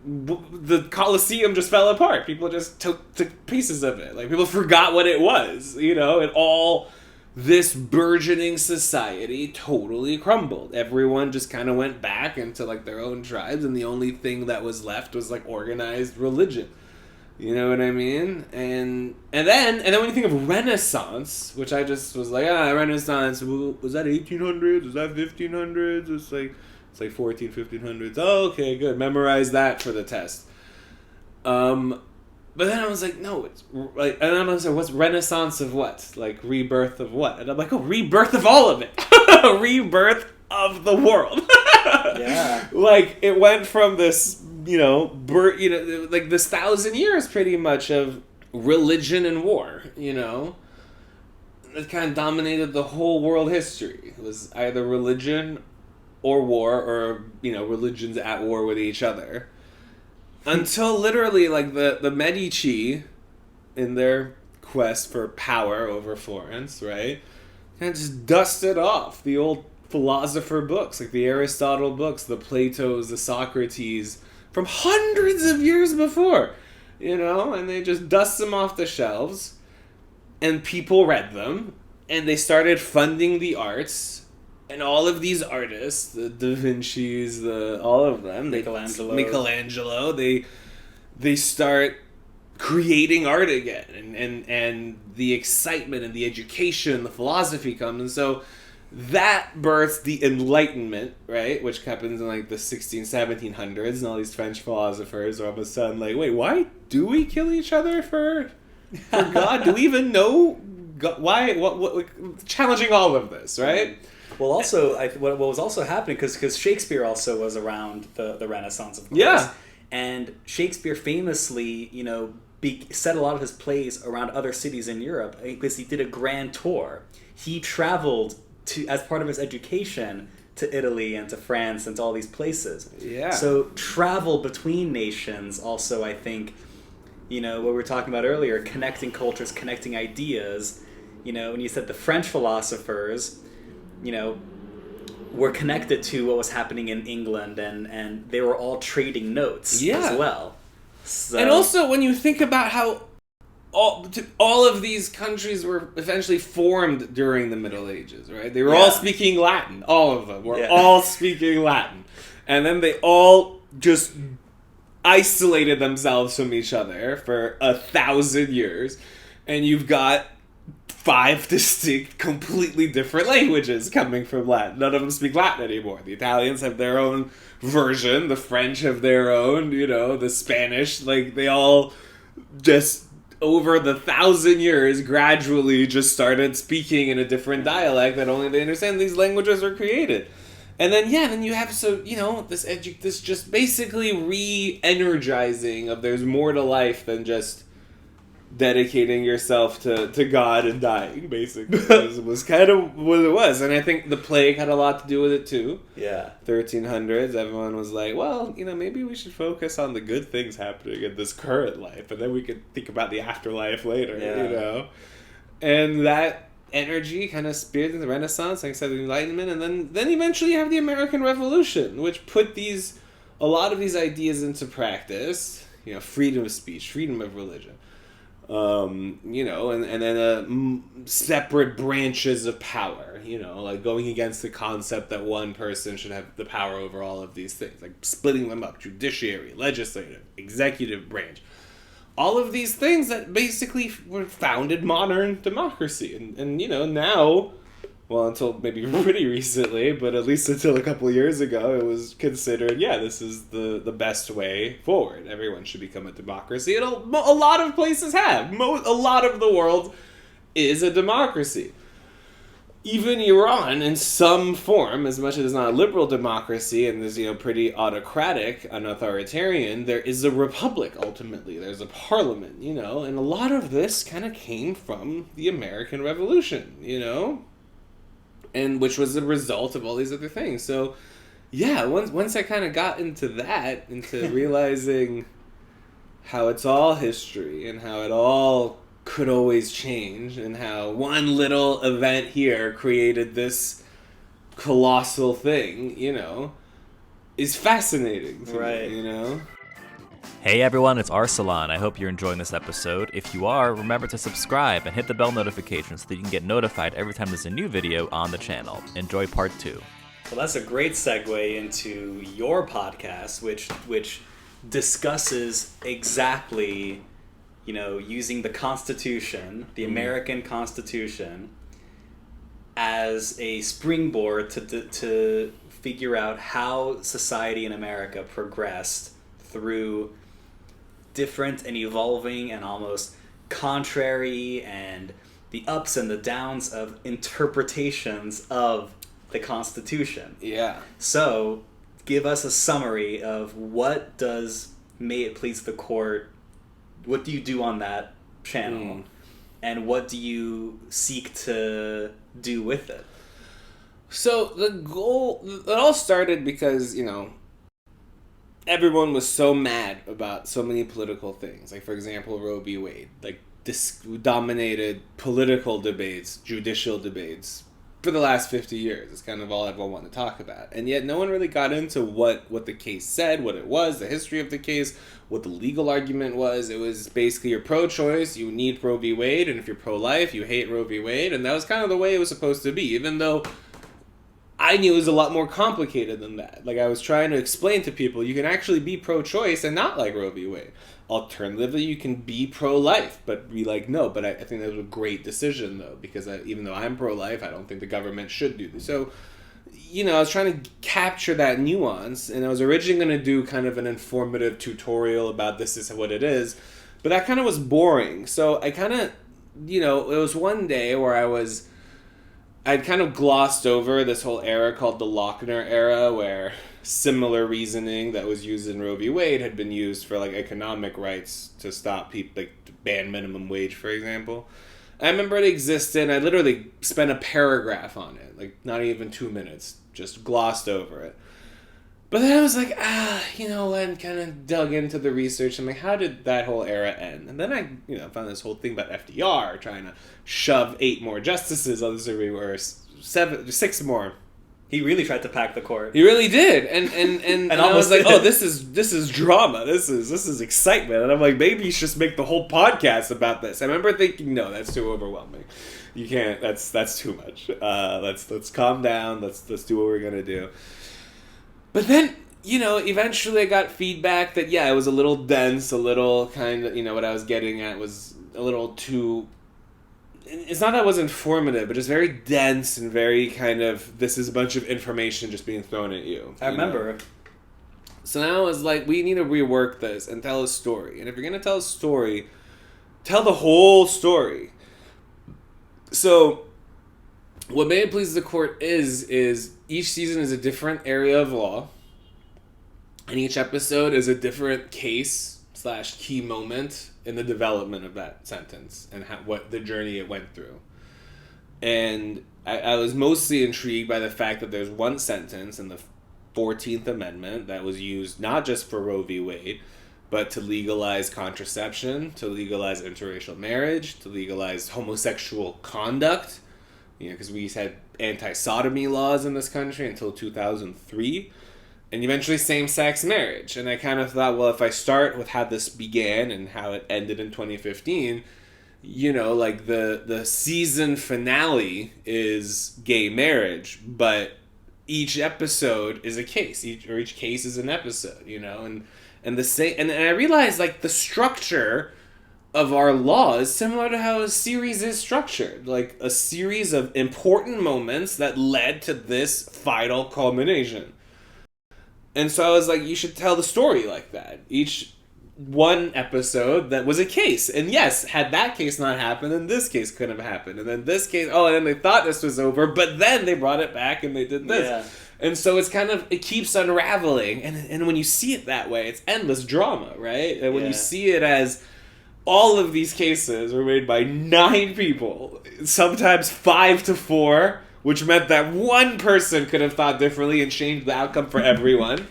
C: the Colosseum just fell apart. People just took pieces of it. Like, people forgot what it was, and all this burgeoning society totally crumbled. Everyone just kind of went back into, like, their own tribes, and the only thing that was left was, like, organized religion. You know what I mean? And then when you think of Renaissance, which I just was like, Renaissance, was that 1800s? Was that 1500s? It's like, It's like 1500s. Oh, okay, good. Memorize that for the test. But then I was like, no, it's like, and I was like, what's Renaissance of what? Like rebirth of what? And I'm like, oh, rebirth of all of it. Rebirth of the world.
B: Yeah.
C: Like it went from this, like this 1,000 years pretty much of religion and war, It kind of dominated the whole world history. It was either religion or war, or, religions at war with each other. Until literally, like, the Medici, in their quest for power over Florence, right, kind of just dusted off the old philosopher books, like the Aristotle books, the Platos, the Socrates, from hundreds of years before, and they just dust them off the shelves, and people read them, and they started funding the arts. And all of these artists, the Da Vinci's, all of them, Michelangelo, they start creating art again, and the excitement and the education, the philosophy comes, and so that births the Enlightenment, right, which happens in like the 1700s, and all these French philosophers are all of a sudden like, wait, why do we kill each other for God? Do we even know God? Why? What? Challenging all of this, right?
B: Well, also, what was also happening, because Shakespeare also was around the Renaissance, of course.
C: Yeah.
B: And Shakespeare famously, set a lot of his plays around other cities in Europe, because he did a grand tour. He traveled as part of his education to Italy and to France and to all these places.
C: Yeah.
B: So travel between nations also, I think, what we were talking about earlier, connecting cultures, connecting ideas. When you said the French philosophers, were connected to what was happening in England, and they were all trading notes as well. So,
C: and also, when you think about how all of these countries were eventually formed during the Middle Ages, right? They were all speaking Latin. All of them were all speaking Latin. And then they all just isolated themselves from each other for 1,000 years. And you've got 5 distinct, completely different languages coming from Latin. None of them speak Latin anymore. The Italians have their own version. The French have their own, the Spanish. Like, they all just, over the 1,000 years, gradually just started speaking in a different dialect that only they understand. These languages were created. And then, then you have, this just basically re-energizing of there's more to life than just dedicating yourself to God and dying, basically. was kind of what it was. And I think the plague had a lot to do with it, too.
B: Yeah.
C: 1300s, everyone was like, well, maybe we should focus on the good things happening in this current life, and then we could think about the afterlife later, And that energy kind of spearheaded the Renaissance, like I said, the Enlightenment, and then eventually you have the American Revolution, which put a lot of these ideas into practice. Freedom of speech, freedom of religion. And then separate branches of power, like going against the concept that one person should have the power over all of these things, like splitting them up, judiciary, legislative, executive branch. All of these things that basically were founded modern democracy. And now, well, until maybe pretty recently, but at least until a couple of years ago, it was considered, this is the best way forward. Everyone should become a democracy. And a lot of places have. A lot of the world is a democracy. Even Iran, in some form, as much as it's not a liberal democracy and is, pretty autocratic and authoritarian, there is a republic, ultimately. There's a parliament, and a lot of this kind of came from the American Revolution, and which was a result of all these other things. So, once I kind of got into that, into realizing how it's all history and how it all could always change, and how one little event here created this colossal thing, is fascinating to me.
A: Hey everyone, it's Arsycast. I hope you're enjoying this episode. If you are, remember to subscribe and hit the bell notification so that you can get notified every time there's a new video on the channel. Enjoy part 2.
B: Well, that's a great segue into your podcast, which discusses exactly, using the Constitution, the American Constitution, as a springboard to figure out how society in America progressed through different and evolving and almost contrary and the ups and the downs of interpretations of the Constitution.
C: Yeah.
B: So, give us a summary of what does May It Please the Court, what do you do on that channel, and what do you seek to do with it?
C: So the goal, it all started because, everyone was so mad about so many political things. Like, for example, Roe v. Wade. Like, this dominated political debates, judicial debates for the last 50 years. It's kind of all everyone wanted to talk about. And yet no one really got into what the case said, what it was, the history of the case, what the legal argument was. It was basically you're pro-choice, you need Roe v. Wade, and if you're pro-life, you hate Roe v. Wade. And that was kind of the way it was supposed to be, even though I knew it was a lot more complicated than that. Like, I was trying to explain to people, you can actually be pro-choice and not like Roe v. Wade. Alternatively, you can be pro-life, but be like, no, but I think that was a great decision, though, because even though I'm pro-life, I don't think the government should do this. So, I was trying to capture that nuance, and I was originally going to do kind of an informative tutorial about this is what it is, but that kind of was boring. So I kind of, it was one day where I'd kind of glossed over this whole era called the Lochner era, where similar reasoning that was used in Roe v. Wade had been used for, like, economic rights to stop people, like, to ban minimum wage, for example. I remember it existed, and I literally spent a paragraph on it, like, not even 2 minutes, just glossed over it. But then I was like, and kind of dug into the research. I'm like, how did that whole era end? And then I, found this whole thing about FDR trying to shove 8 more justices on the Supreme Court, or 6 more.
B: He really tried to pack the court.
C: He really did, and I was like, oh, this is drama. This is excitement. And I'm like, maybe you should just make the whole podcast about this. I remember thinking, no, that's too overwhelming. You can't. That's too much. Let's calm down. Let's do what we're gonna do. But then, eventually I got feedback that, it was a little dense, a little kind of, what I was getting at was a little too... It's not that it was informative, but just very dense and very kind of, this is a bunch of information just being thrown at you.
B: I remember.
C: So now I was like, we need to rework this and tell a story. And if you're going to tell a story, tell the whole story. So, what May It Please the Court is each season is a different area of law, and each episode is a different case/key moment in the development of that sentence and what the journey it went through. And I was mostly intrigued by the fact that there's one sentence in the 14th Amendment that was used not just for Roe v. Wade, but to legalize contraception, to legalize interracial marriage, to legalize homosexual conduct, because we had anti-sodomy laws in this country until 2003, and eventually same-sex marriage. And I kind of thought, well, if I start with how this began and how it ended in 2015, like the season finale is gay marriage, but each episode is a case, each case is an episode, and the same, and I realized, like, the structure of our law is similar to how a series is structured, like a series of important moments that led to this final culmination. And so I was like, you should tell the story like that. Each one episode that was a case. And yes, had that case not happened, then this case couldn't have happened. And then this case, and then they thought this was over, but then they brought it back and they did this. Yeah. And so it's kind of, it keeps unraveling. And when you see it that way, it's endless drama, right? And when you see it as all of these cases were made by 9 people, sometimes 5 to 4, which meant that one person could have thought differently and changed the outcome for everyone.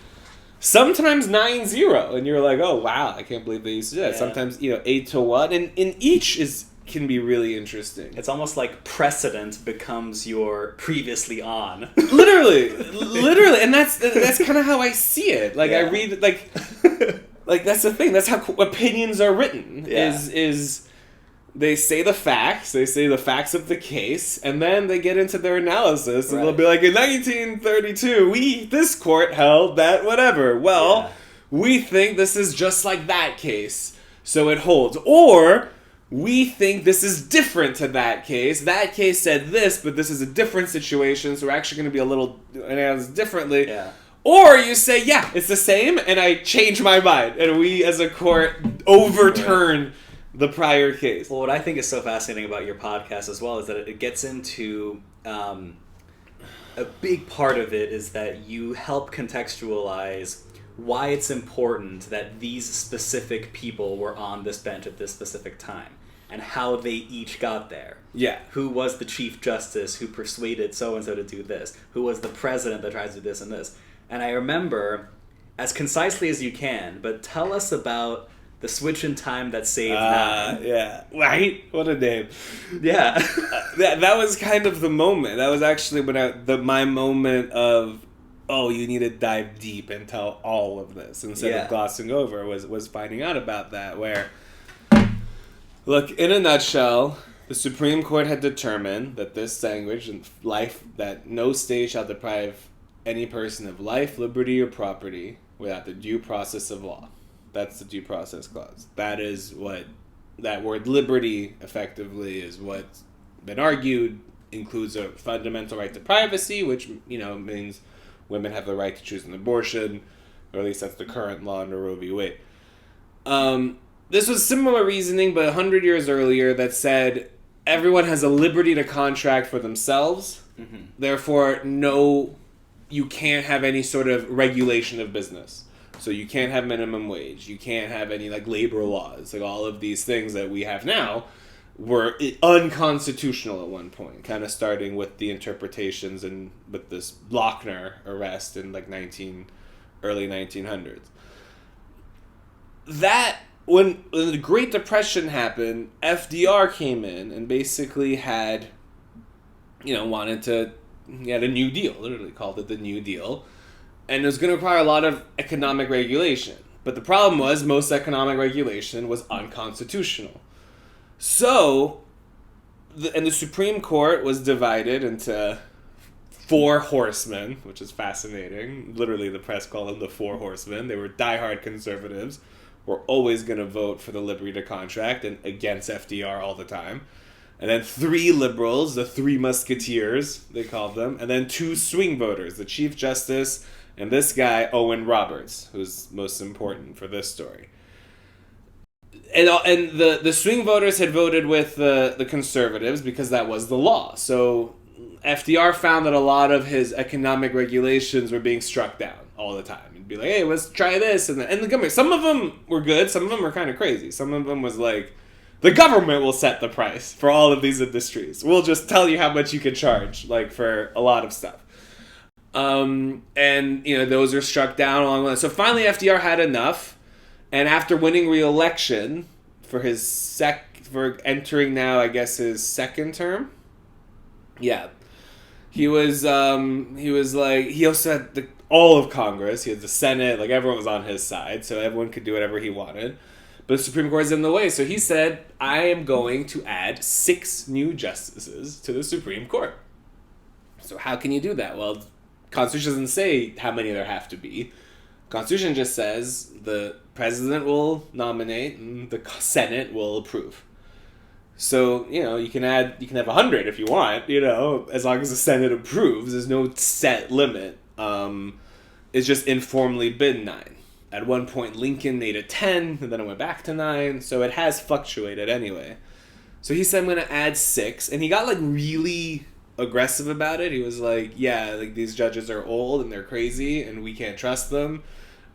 C: Sometimes 9-0, and you're like, oh, wow, I can't believe they used to do that. Yeah. Sometimes, 8 to 1, and each can be really interesting.
B: It's almost like precedent becomes your previously on.
C: Literally, and that's kind of how I see it. Like, I read, like that's the thing. That's how opinions are written. Yeah. Is they say the facts of the case, and then they get into their analysis, and they'll be like, in 1932, this court held that whatever. Well, we think this is just like that case, so it holds. Or we think this is different to that case. That case said this, but this is a different situation, so we're actually going to be a little analyze differently.
B: Yeah.
C: Or you say, yeah, it's the same, and I change my mind, and we as a court overturn the prior case.
B: Well, what I think is so fascinating about your podcast as well is that it gets into a big part of it is that you help contextualize why it's important that these specific people were on this bench at this specific time and how they each got there.
C: Yeah.
B: Who was the Chief Justice who persuaded so-and-so to do this? Who was the president that tries to do this and this? And I remember, as concisely as you can, but tell us about the switch in time that saved nine.
C: Yeah. Right? What a name.
B: Yeah.
C: that was kind of the moment. That was actually when my moment of, oh, you need to dive deep and tell all of this instead of glossing over was finding out about that, where, look, in a nutshell, the Supreme Court had determined that this language in life, that no state shall deprive any person of life, liberty, or property without the due process of law. That's the due process clause. That is what that word liberty effectively is what's been argued includes a fundamental right to privacy, which, means women have the right to choose an abortion, or at least that's the current law under Roe v. Wade. This was similar reasoning, but 100 years earlier, that said everyone has a liberty to contract for themselves. Mm-hmm. Therefore, you can't have any sort of regulation of business. So you can't have minimum wage. You can't have any labor laws. All of these things that we have now were unconstitutional at one point, kind of starting with the interpretations and with this Lochner arrest in early 1900s. That, when the Great Depression happened, FDR came in and basically had, he had a New Deal, literally called it the New Deal, and it was going to require a lot of economic regulation. But the problem was most economic regulation was unconstitutional. So, the Supreme Court was divided into 4 horsemen, which is fascinating. Literally, the press called them the 4 horsemen. They were diehard conservatives, were always going to vote for the liberty to contract and against FDR all the time. And then 3 liberals, the 3 musketeers, they called them. And then 2 swing voters, the Chief Justice and this guy, Owen Roberts, who's most important for this story. And the swing voters had voted with the conservatives because that was the law. So FDR found that a lot of his economic regulations were being struck down all the time. He'd be like, hey, let's try this. And the government, some of them were good, some of them were kind of crazy. Some of them was the government will set the price for all of these industries. We'll just tell you how much you can charge, for a lot of stuff. And, those are struck down along with it. So finally FDR had enough. And after winning re-election for for entering now, I guess, his second term. Yeah. He also had all of Congress. He had the Senate, everyone was on his side. So everyone could do whatever he wanted. But the Supreme Court is in the way. So he said, I am going to add 6 new justices to the Supreme Court. So how can you do that? Well, Constitution doesn't say how many there have to be. Constitution just says the president will nominate and the Senate will approve. So, you can have 100 if you want, as long as the Senate approves. There's no set limit. It's just informally been 9. At one point, Lincoln made it 10, and then it went back to 9. So it has fluctuated anyway. So he said, I'm going to add 6. And he got, really aggressive about it. He was like, yeah, these judges are old and they're crazy and we can't trust them.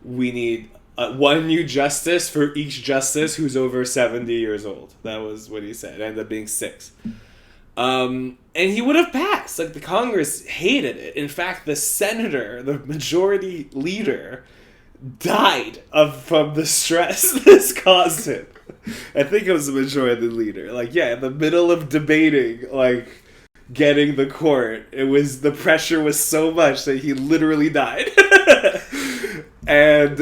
C: We need 1 new justice for each justice who's over 70 years old. That was what he said. It ended up being 6. And he would have passed. The Congress hated it. In fact, the senator, the majority leader, died from the stress this caused him. I think it was the majority leader. In the middle of debating, getting the court, the pressure was so much that he literally died. And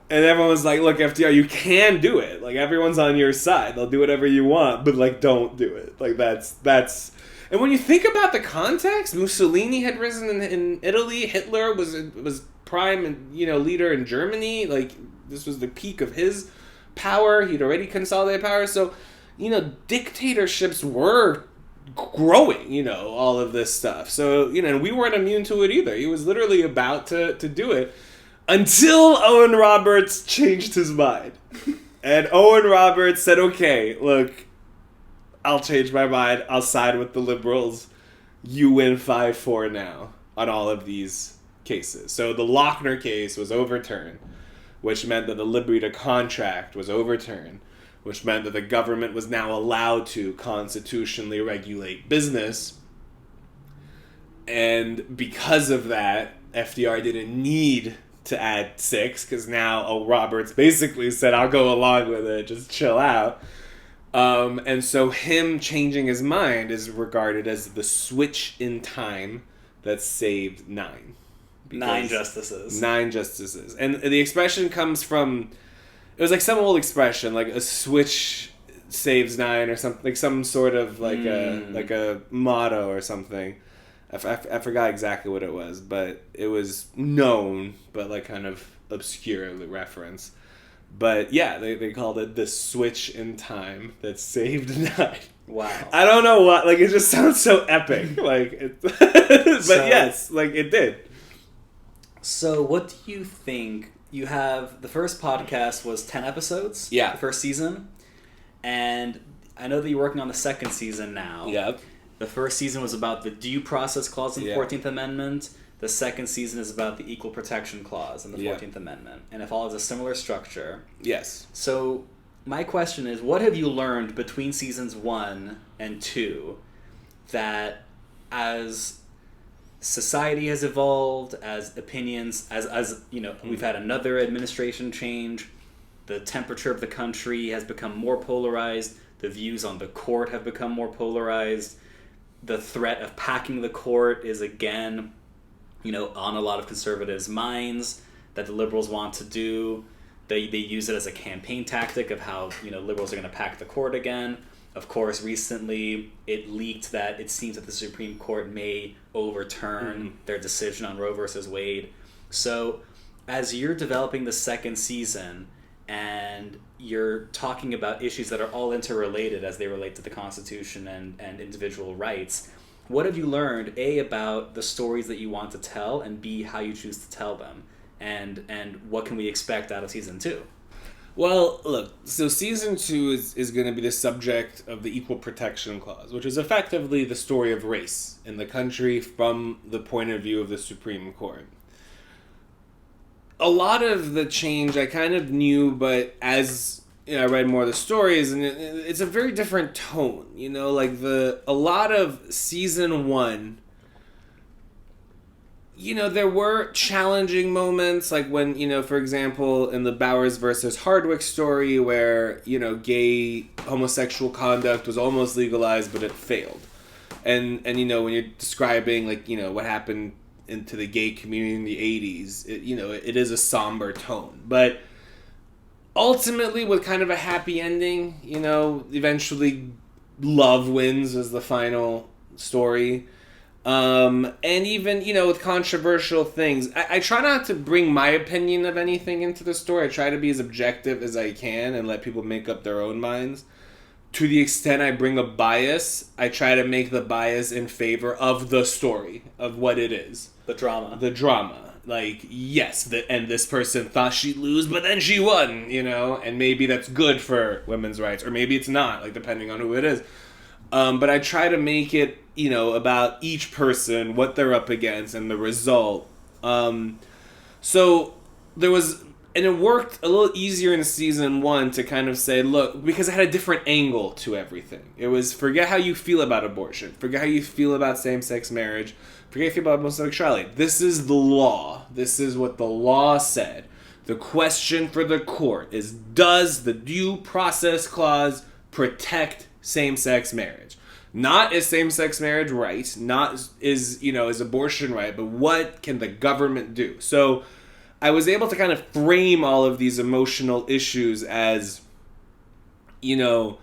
C: everyone was like, look, FDR, you can do it. Everyone's on your side. They'll do whatever you want, but don't do it. That's and when you think about the context, Mussolini had risen in Italy, Hitler was prime and leader in Germany. This was the peak of his power. He'd already consolidated power. So dictatorships were growing, all of this stuff. So, and we weren't immune to it either. He was literally about to do it until Owen Roberts changed his mind. And Owen Roberts said, okay, look, I'll change my mind. I'll side with the liberals. You win 5-4 now on all of these cases. So the Lochner case was overturned, which meant that the liberty to contract was overturned, which meant that the government was now allowed to constitutionally regulate business. And because of that, FDR didn't need to add 6, because now Roberts basically said, I'll go along with it, just chill out. And so him changing his mind is regarded as the switch in time that saved 9.
B: 9 justices.
C: 9 justices. And the expression comes from, it was like some old expression, like a switch saves 9 or something, like some sort of like a motto or something. I forgot exactly what it was, but it was known, but like kind of obscurely referenced. But yeah, they called it the switch in time that saved 9.
B: Wow.
C: I don't know what, like it just sounds so epic. But yes, like it did.
B: So what do you think? You have, the first podcast was 10 episodes.
C: Yeah.
B: The first season. And I know that you're working on the second season now.
C: Yep.
B: The first season was about the due process clause in the 14th Amendment. The second season is about the equal protection clause in the 14th Amendment. And it follows a similar structure.
C: Yes.
B: So my question is, what have you learned between seasons 1 and 2 that as society has evolved, as opinions, as we've had another administration change, the temperature of the country has become more polarized, the views on the court have become more polarized, the threat of packing the court is again, on a lot of conservatives' minds, that the liberals want to do. They use it as a campaign tactic of how, liberals are going to pack the court again. Of course, recently it leaked that it seems that the Supreme Court may overturn their decision on Roe versus Wade. So as you're developing the second season and you're talking about issues that are all interrelated as they relate to the Constitution and individual rights, what have you learned, A, about the stories that you want to tell, and B, how you choose to tell them? And what can we expect out of season 2?
C: Well, look, so season 2 is going to be the subject of the Equal Protection Clause, which is effectively the story of race in the country from the point of view of the Supreme Court. A lot of the change I kind of knew, but as I read more of the stories, and it's a very different tone. A lot of season 1, there were challenging moments, like when, for example, in the Bowers versus Hardwick story where, gay homosexual conduct was almost legalized, but it failed. And when you're describing, what happened into the gay community in the 80s, it is a somber tone. But ultimately, with kind of a happy ending, eventually love wins as the final story. And even, with controversial things, I try not to bring my opinion of anything into the story. I try to be as objective as I can and let people make up their own minds. To the extent I bring a bias, I try to make the bias in favor of the story, of what it is.
B: The drama.
C: Like, yes, and this person thought she'd lose, but then she won, and maybe that's good for women's rights, or maybe it's not, like, depending on who it is. But I try to make it, about each person, what they're up against, and the result. So there was, and it worked a little easier in season 1 to kind of say, look, because I had a different angle to everything. It was, forget how you feel about abortion, forget how you feel about same-sex marriage, forget how you feel about homosexuality. This is the law. This is what the law said. The question for the court is, does the due process clause protect same-sex marriage? Not is same-sex marriage right, not is abortion right, but what can the government do? So I was able to kind of frame all of these emotional issues as, in a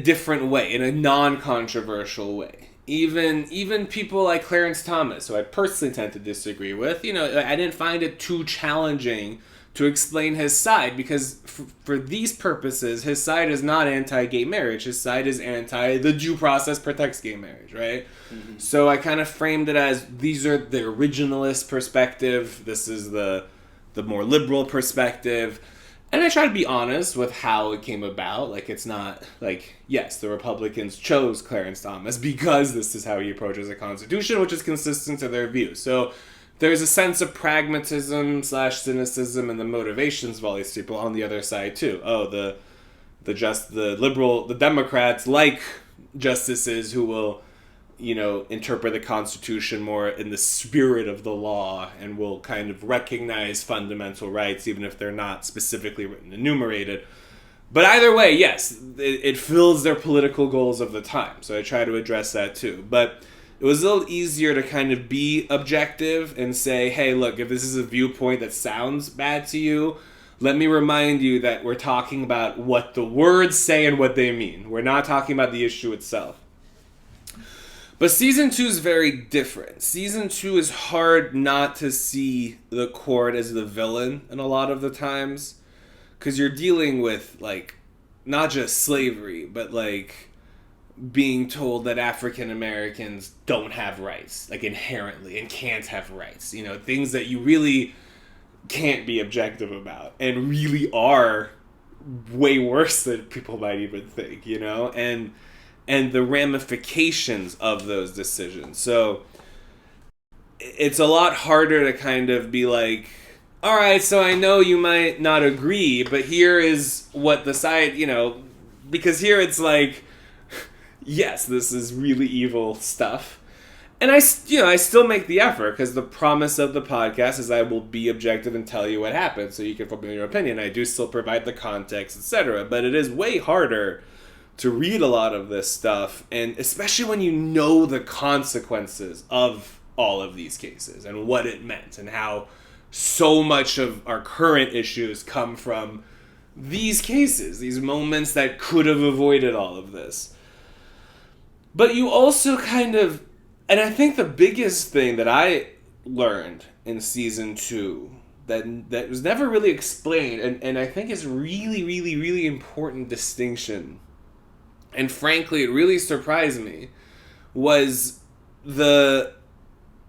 C: different way, in a non-controversial way. Even people like Clarence Thomas, who I personally tend to disagree with, I didn't find it too challenging to explain his side, because for these purposes, his side is not anti-gay marriage. His side is anti the due process protects gay marriage, right? Mm-hmm. So I kind of framed it as these are the originalist perspective. This is the more liberal perspective. And I try to be honest with how it came about. Like, it's not like, yes, the Republicans chose Clarence Thomas because this is how he approaches the Constitution, which is consistent to their views. So there's a sense of pragmatism / cynicism in the motivations of all these people on the other side too. Oh, the Democrats like justices who will, interpret the Constitution more in the spirit of the law and will kind of recognize fundamental rights even if they're not specifically written enumerated. But either way, yes, it fills their political goals of the time. So I try to address that too. But it was a little easier to kind of be objective and say, hey, look, if this is a viewpoint that sounds bad to you, let me remind you that we're talking about what the words say and what they mean. We're not talking about the issue itself. But Season 2 is very different. Season 2 is hard not to see the court as the villain in a lot of the times. Because you're dealing with, not just slavery, but, being told that African Americans don't have rights, inherently, and can't have rights. Things that you really can't be objective about and really are way worse than people might even think, and the ramifications of those decisions. So it's a lot harder to kind of be like, all right, so I know you might not agree, but here is what the side, because here it's like, yes, this is really evil stuff. And I still make the effort, because the promise of the podcast is I will be objective and tell you what happened so you can form your opinion. I do still provide the context, etc. But it is way harder to read a lot of this stuff, and especially when you know the consequences of all of these cases and what it meant and how so much of our current issues come from these cases, these moments that could have avoided all of this. But you also kind of, and I think the biggest thing that I learned in Season 2 that was never really explained, and I think is really, really, really important distinction, and frankly, it really surprised me, was the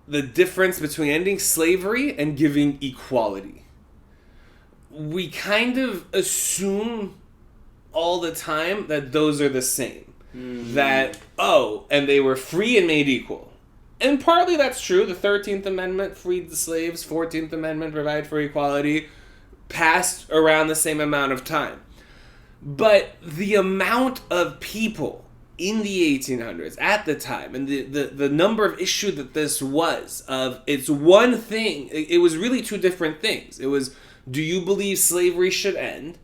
C: difference between ending slavery and giving equality. We kind of assume all the time that those are the same. Mm-hmm. That, and they were free and made equal. And partly that's true. The 13th Amendment freed the slaves. 14th Amendment provided for equality. Passed around the same amount of time. But the amount of people in the 1800s at the time, and the number of issue that this was, of it's one thing, it was really two different things. It was, do you believe slavery should end?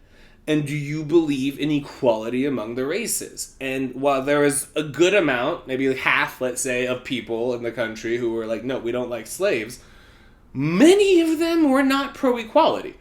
C: And do you believe in equality among the races? And while there was a good amount, maybe half, let's say, of people in the country who were like, no, we don't like slaves, many of them were not pro-equality.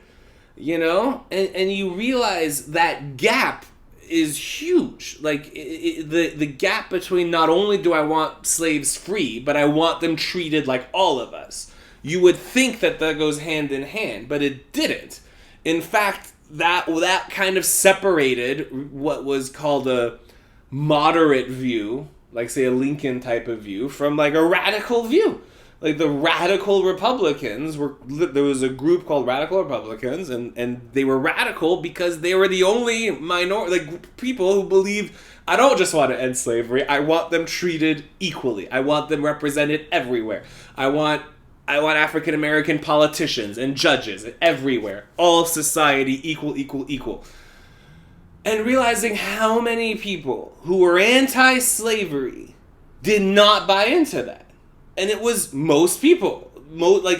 C: And you realize that gap is huge. The gap between not only do I want slaves free, but I want them treated like all of us. You would think that goes hand in hand, but it didn't. In fact, that kind of separated what was called a moderate view, like say a Lincoln type of view, from a radical view. The radical Republicans there was a group called Radical Republicans, and they were radical because they were the only people who believed, I don't just want to end slavery, I want them treated equally. I want them represented everywhere. I want African American politicians and judges everywhere. All society equal. And realizing how many people who were anti-slavery did not buy into that. And it was most people.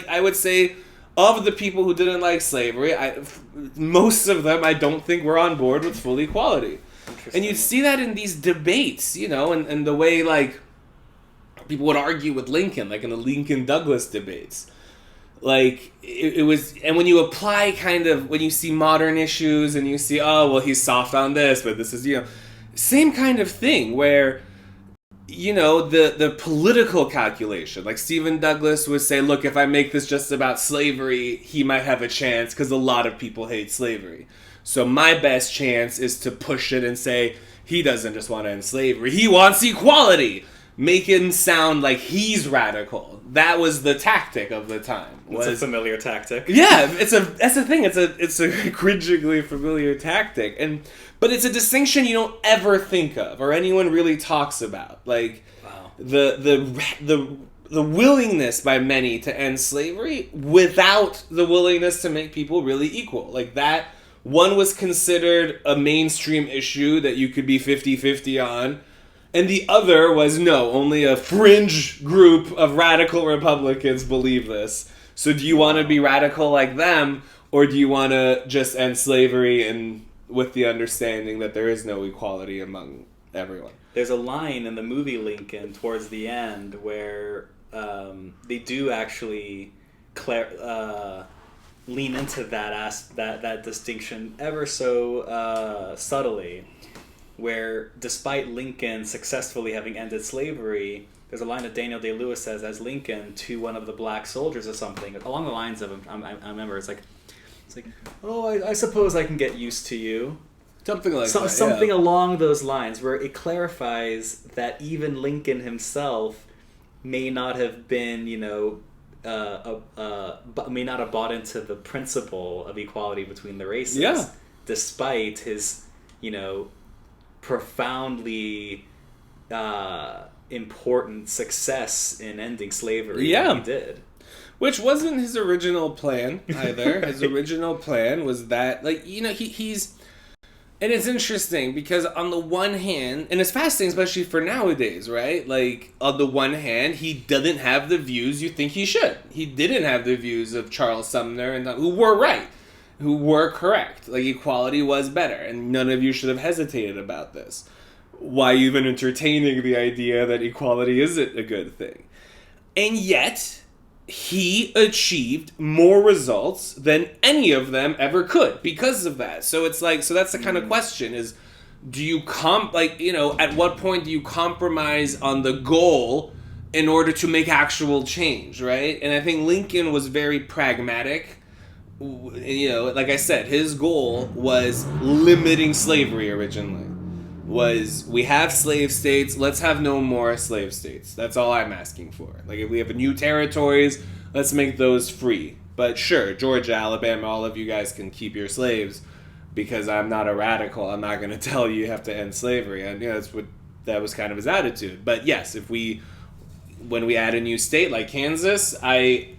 C: I would say, of the people who didn't like slavery, most of them I don't think were on board with full equality. And you'd see that in these debates, and the way, people would argue with Lincoln, in the Lincoln-Douglas debates. It was, and when you apply when you see modern issues and you see, he's soft on this, but this is, same kind of thing where the political calculation. Like Stephen Douglas would say, look, if I make this just about slavery, he might have a chance because a lot of people hate slavery. So my best chance is to push it and say, he doesn't just want to end slavery, he wants equality. Make him sound like he's radical. That was the tactic of the time.
B: It's a familiar tactic.
C: Yeah, that's the thing. It's a cringingly familiar tactic, but it's a distinction you don't ever think of or anyone really talks about. Like,
B: wow.
C: the willingness by many to end slavery without the willingness to make people really equal. Like that one was considered a mainstream issue that you could be 50-50 on. And the other was, no, only a fringe group of radical Republicans believe this. So do you want to be radical like them, or do you want to just end slavery and with the understanding that there is no equality among everyone?
B: There's a line in the movie Lincoln towards the end where they do actually lean into that distinction ever so subtly. Where, despite Lincoln successfully having ended slavery, there's a line that Daniel Day-Lewis says as Lincoln to one of the black soldiers or something, along the lines of, I remember, it's like, oh, I suppose I can get used to you.
C: Something like that,
B: Something along those lines, where it clarifies that even Lincoln himself may not have been, may not have bought into the principle of equality between the races, despite his, profoundly important success in ending slavery.
C: Yeah,
B: he did.
C: Which wasn't his original plan either. His original plan was that, he's... And it's interesting because on the one hand, and it's fascinating, especially for nowadays, right? Like, on the one hand, he doesn't have the views you think he should. He didn't have the views of Charles Sumner, and who were right. Who were correct. Like, equality was better, and none of you should have hesitated about this. Why even entertaining the idea that equality isn't a good thing? And yet, he achieved more results than any of them ever could because of that. So it's like, so that's the kind of question is, do you at what point do you compromise on the goal in order to make actual change, right? And I think Lincoln was very pragmatic. Like I said, his goal was limiting slavery originally. Was we have slave states, let's have no more slave states. That's all I'm asking for. Like, if we have new territories, let's make those free. But sure, Georgia, Alabama, all of you guys can keep your slaves because I'm not a radical. I'm not going to tell you have to end slavery. And that was kind of his attitude. But yes, when we add a new state like Kansas, I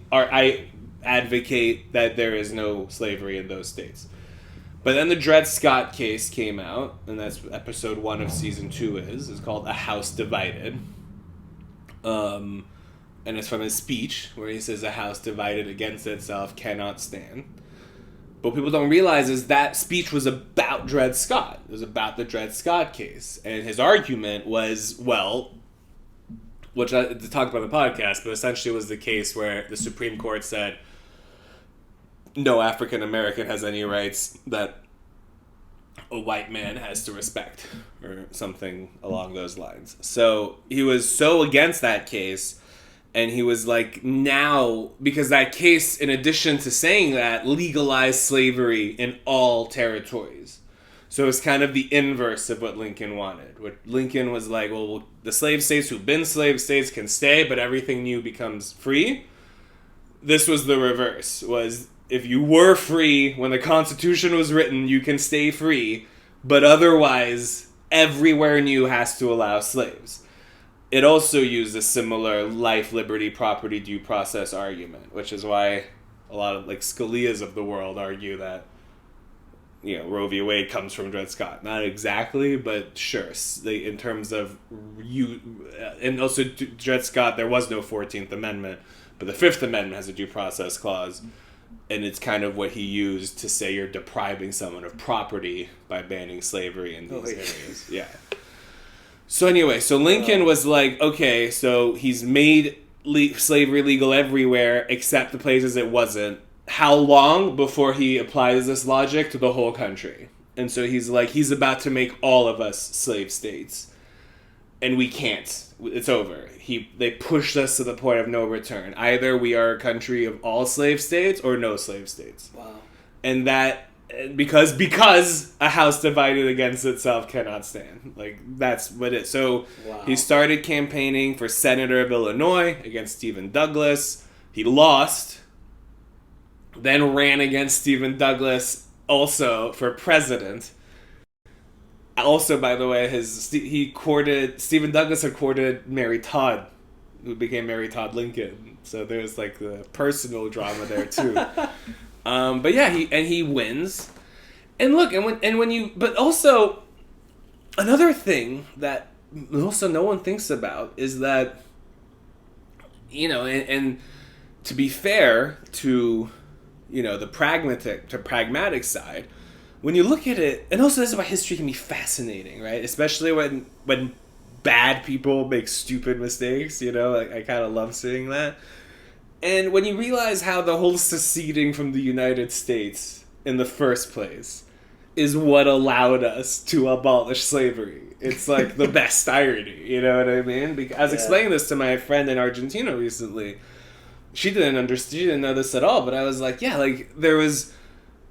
C: advocate that there is no slavery in those states. But then the Dred Scott case came out, and that's episode 1 of season 2 is called A House Divided. And it's from his speech where he says a house divided against itself cannot stand. But what people don't realize is that speech was about Dred Scott. It was about the Dred Scott case. And his argument was, which I talked about in the podcast, but essentially was the case where the Supreme Court said no African American has any rights that a white man has to respect, or something along those lines. So he was so against that case, and he was like, now, because that case, in addition to saying that, legalized slavery in all territories. So it's kind of the inverse of what Lincoln wanted. What Lincoln was like, well, the slave states who've been slave states can stay, but everything new becomes free. This was the reverse, was if you were free when the Constitution was written, you can stay free, but otherwise, everywhere new has to allow slaves. It also used a similar life, liberty, property, due process argument, which is why a lot of Scalia's of the world argue that Roe v. Wade comes from Dred Scott. Not exactly, but sure. In terms of and also Dred Scott, there was no 14th Amendment, but the 5th Amendment has a due process clause. And it's kind of what he used to say you're depriving someone of property by banning slavery in these areas. Yeah. So anyway, so Lincoln was like, okay, so he's made slavery legal everywhere except the places it wasn't. How long before he applies this logic to the whole country? And so he's like, he's about to make all of us slave states. and we can't. It's over. They pushed us to the point of no return. Either we are a country of all slave states or no slave states.
B: Wow.
C: And that because a house divided against itself cannot stand. Like, that's what it. So he started campaigning for senator of Illinois against Stephen Douglas. He lost. Then ran against Stephen Douglas also for president. Also, by the way, Stephen Douglas had courted Mary Todd, who became Mary Todd Lincoln. So there's like the personal drama there too. But yeah, he wins. And look, but also another thing that also no one thinks about is that, and to be fair to, the pragmatic side, when you look at it, and also this is why history can be fascinating, right? Especially when bad people make stupid mistakes, I kind of love seeing that. And when you realize how the whole seceding from the United States in the first place is what allowed us to abolish slavery, it's like the best irony, you know what I mean? I was explaining this to my friend in Argentina recently. She didn't know this at all, but I was like, there was...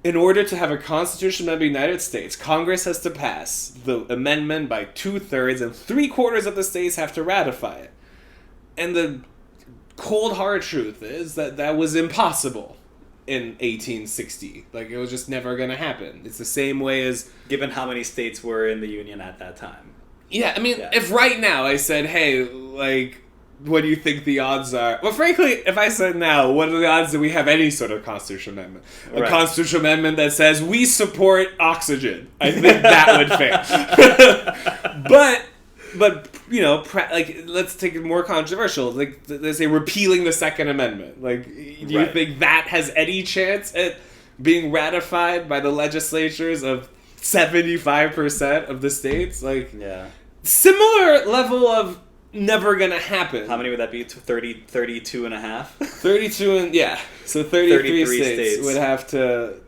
C: In order to have a constitution of the United States, Congress has to pass the amendment by 2/3, and 3/4 of the states have to ratify it. And the cold hard truth is that was impossible in 1860. Like, it was just never going to happen. It's the same way as...
B: Given how many states were in the Union at that time.
C: Yeah, I mean, if right now I said, hey, what do you think the odds are? Well, frankly, if I said now, what are the odds that we have any sort of constitutional amendment? A constitutional amendment that says we support oxygen. I think that would fail. But let's take it more controversial. Like, they say repealing the Second Amendment. Like, do you think that has any chance at being ratified by the legislatures of 75% of the states? Like, similar level of never gonna happen.
B: How many would that be? 32 and a half?
C: 32 and... Yeah. So 33 states would have to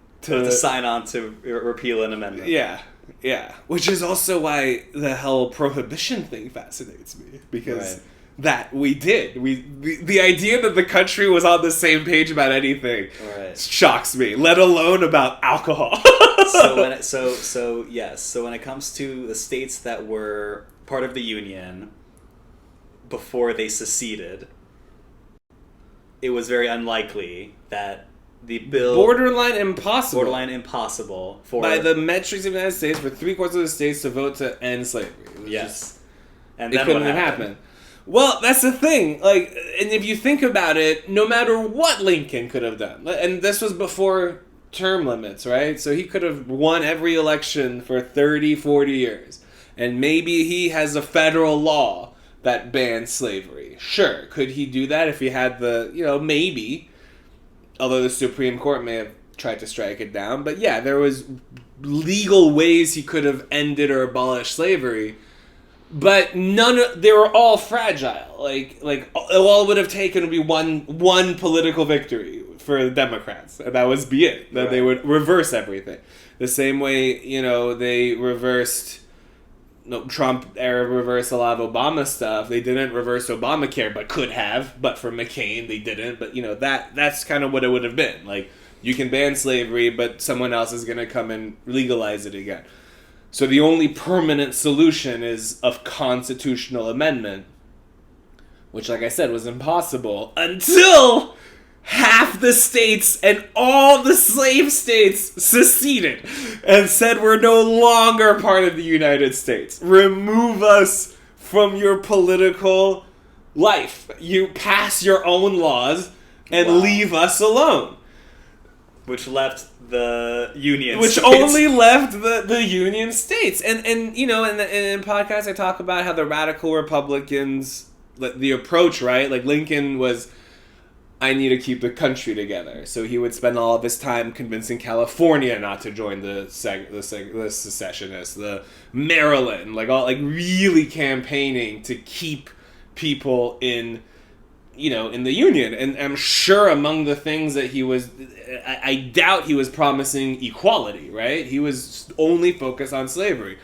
B: sign on to repeal an amendment.
C: Yeah. Yeah. Which is also why the whole prohibition thing fascinates me. Because that we did. The idea that the country was on the same page about anything shocks me. Let alone about alcohol.
B: So when it comes to the states that were part of the Union... before they seceded, it was very unlikely that the bill...
C: Borderline impossible
B: for...
C: By the metrics of the United States, for 3/4 of the states to vote to end slavery.
B: And
C: it couldn't have happened. Well, that's the thing. Like, and if you think about it, no matter what Lincoln could have done, and this was before term limits, right? So he could have won every election for 30, 40 years. And maybe he has a federal law that banned slavery. Sure, could he do that if he had the, maybe. Although the Supreme Court may have tried to strike it down. But yeah, there was legal ways he could have ended or abolished slavery. But they were all fragile. Like all it would have taken would be one political victory for the Democrats. And that was be it. That they would reverse everything. The same way, they reversed... Trump era reversed a lot of Obama stuff. They didn't reverse Obamacare, but could have. But for McCain, they didn't. But, that's kind of what it would have been. Like, you can ban slavery, but someone else is going to come and legalize it again. So the only permanent solution is a constitutional amendment, which, like I said, was impossible until... half the states and all the slave states seceded and said we're no longer part of the United States. Remove us from your political life. You pass your own laws and leave us alone.
B: Which left the Union
C: Which
B: states.
C: only left the Union states. And in podcasts I talk about how the radical Republicans, the approach, right? Like Lincoln was... I need to keep the country together. So he would spend all of his time convincing California not to join the secessionists, the Maryland, really campaigning to keep people in the Union. And I'm sure among the things that he was, I doubt he was promising equality, right? He was only focused on slavery.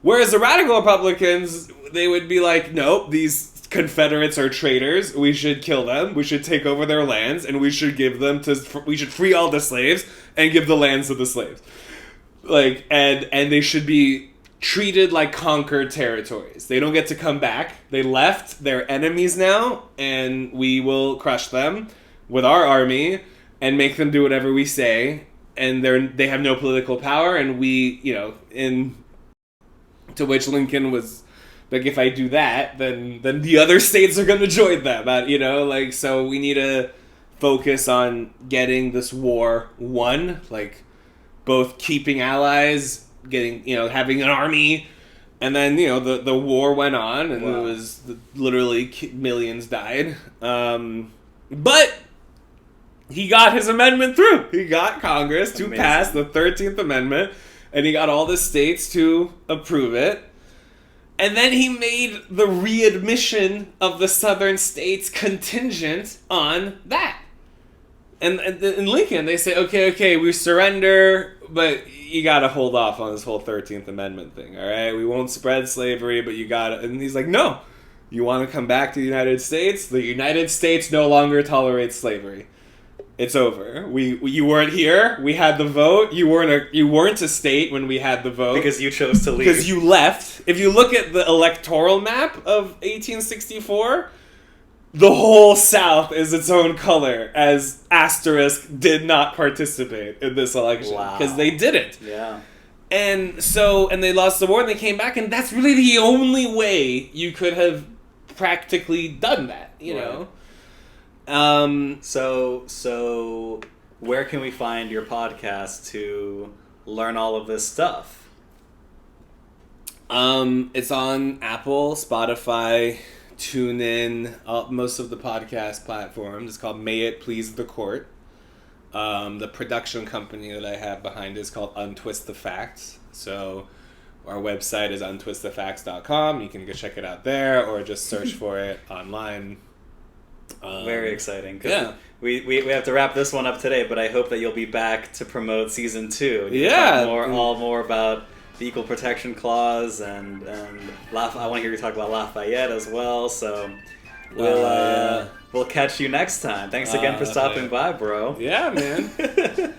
C: Whereas the radical Republicans, they would be like, nope, these Confederates are traitors. We should kill them. We should take over their lands, and we should give them to. We should free all the slaves and give the lands to the slaves. Like, and they should be treated like conquered territories. They don't get to come back. They left. They're enemies now, and we will crush them with our army and make them do whatever we say. And they have no political power, and we, to which Lincoln was like, if I do that, then the other states are going to join them. So we need to focus on getting this war won, like both keeping allies, getting, having an army, and then, the war went on, and It was literally millions died. But he got his amendment through. He got Congress to pass the 13th Amendment, and he got all the states to approve it. And then he made the readmission of the southern states contingent on that. And in Lincoln, they say, okay, we surrender, but you got to hold off on this whole 13th Amendment thing, all right? We won't spread slavery, but you got to... And he's like, no. You want to come back to the United States? The United States no longer tolerates slavery. It's over. You weren't here. We had the vote. You weren't a state when we had the vote
B: because you chose to leave.
C: Because you left. If you look at the electoral map of 1864, the whole South is its own color, as Asterisk did not participate in this election because they didn't.
B: Yeah.
C: And they lost the war, and they came back, and that's really the only way you could have practically done that. You know.
B: So where can we find your podcast to learn all of this stuff?
C: It's on Apple, Spotify, TuneIn, most of the podcast platforms. It's called May It Please the Court. The production company that I have behind it is called Untwist the Facts. So our website is untwistthefacts.com. You can go check it out there, or just search for it online.
B: Very exciting.
C: Yeah.
B: We have to wrap this one up today, but I hope that you'll be back to promote season 2.
C: Yeah.
B: Talk more about the Equal Protection Clause and I want to hear you talk about Lafayette as well. So we'll catch you next time. Thanks again for stopping by, bro.
C: Yeah, man.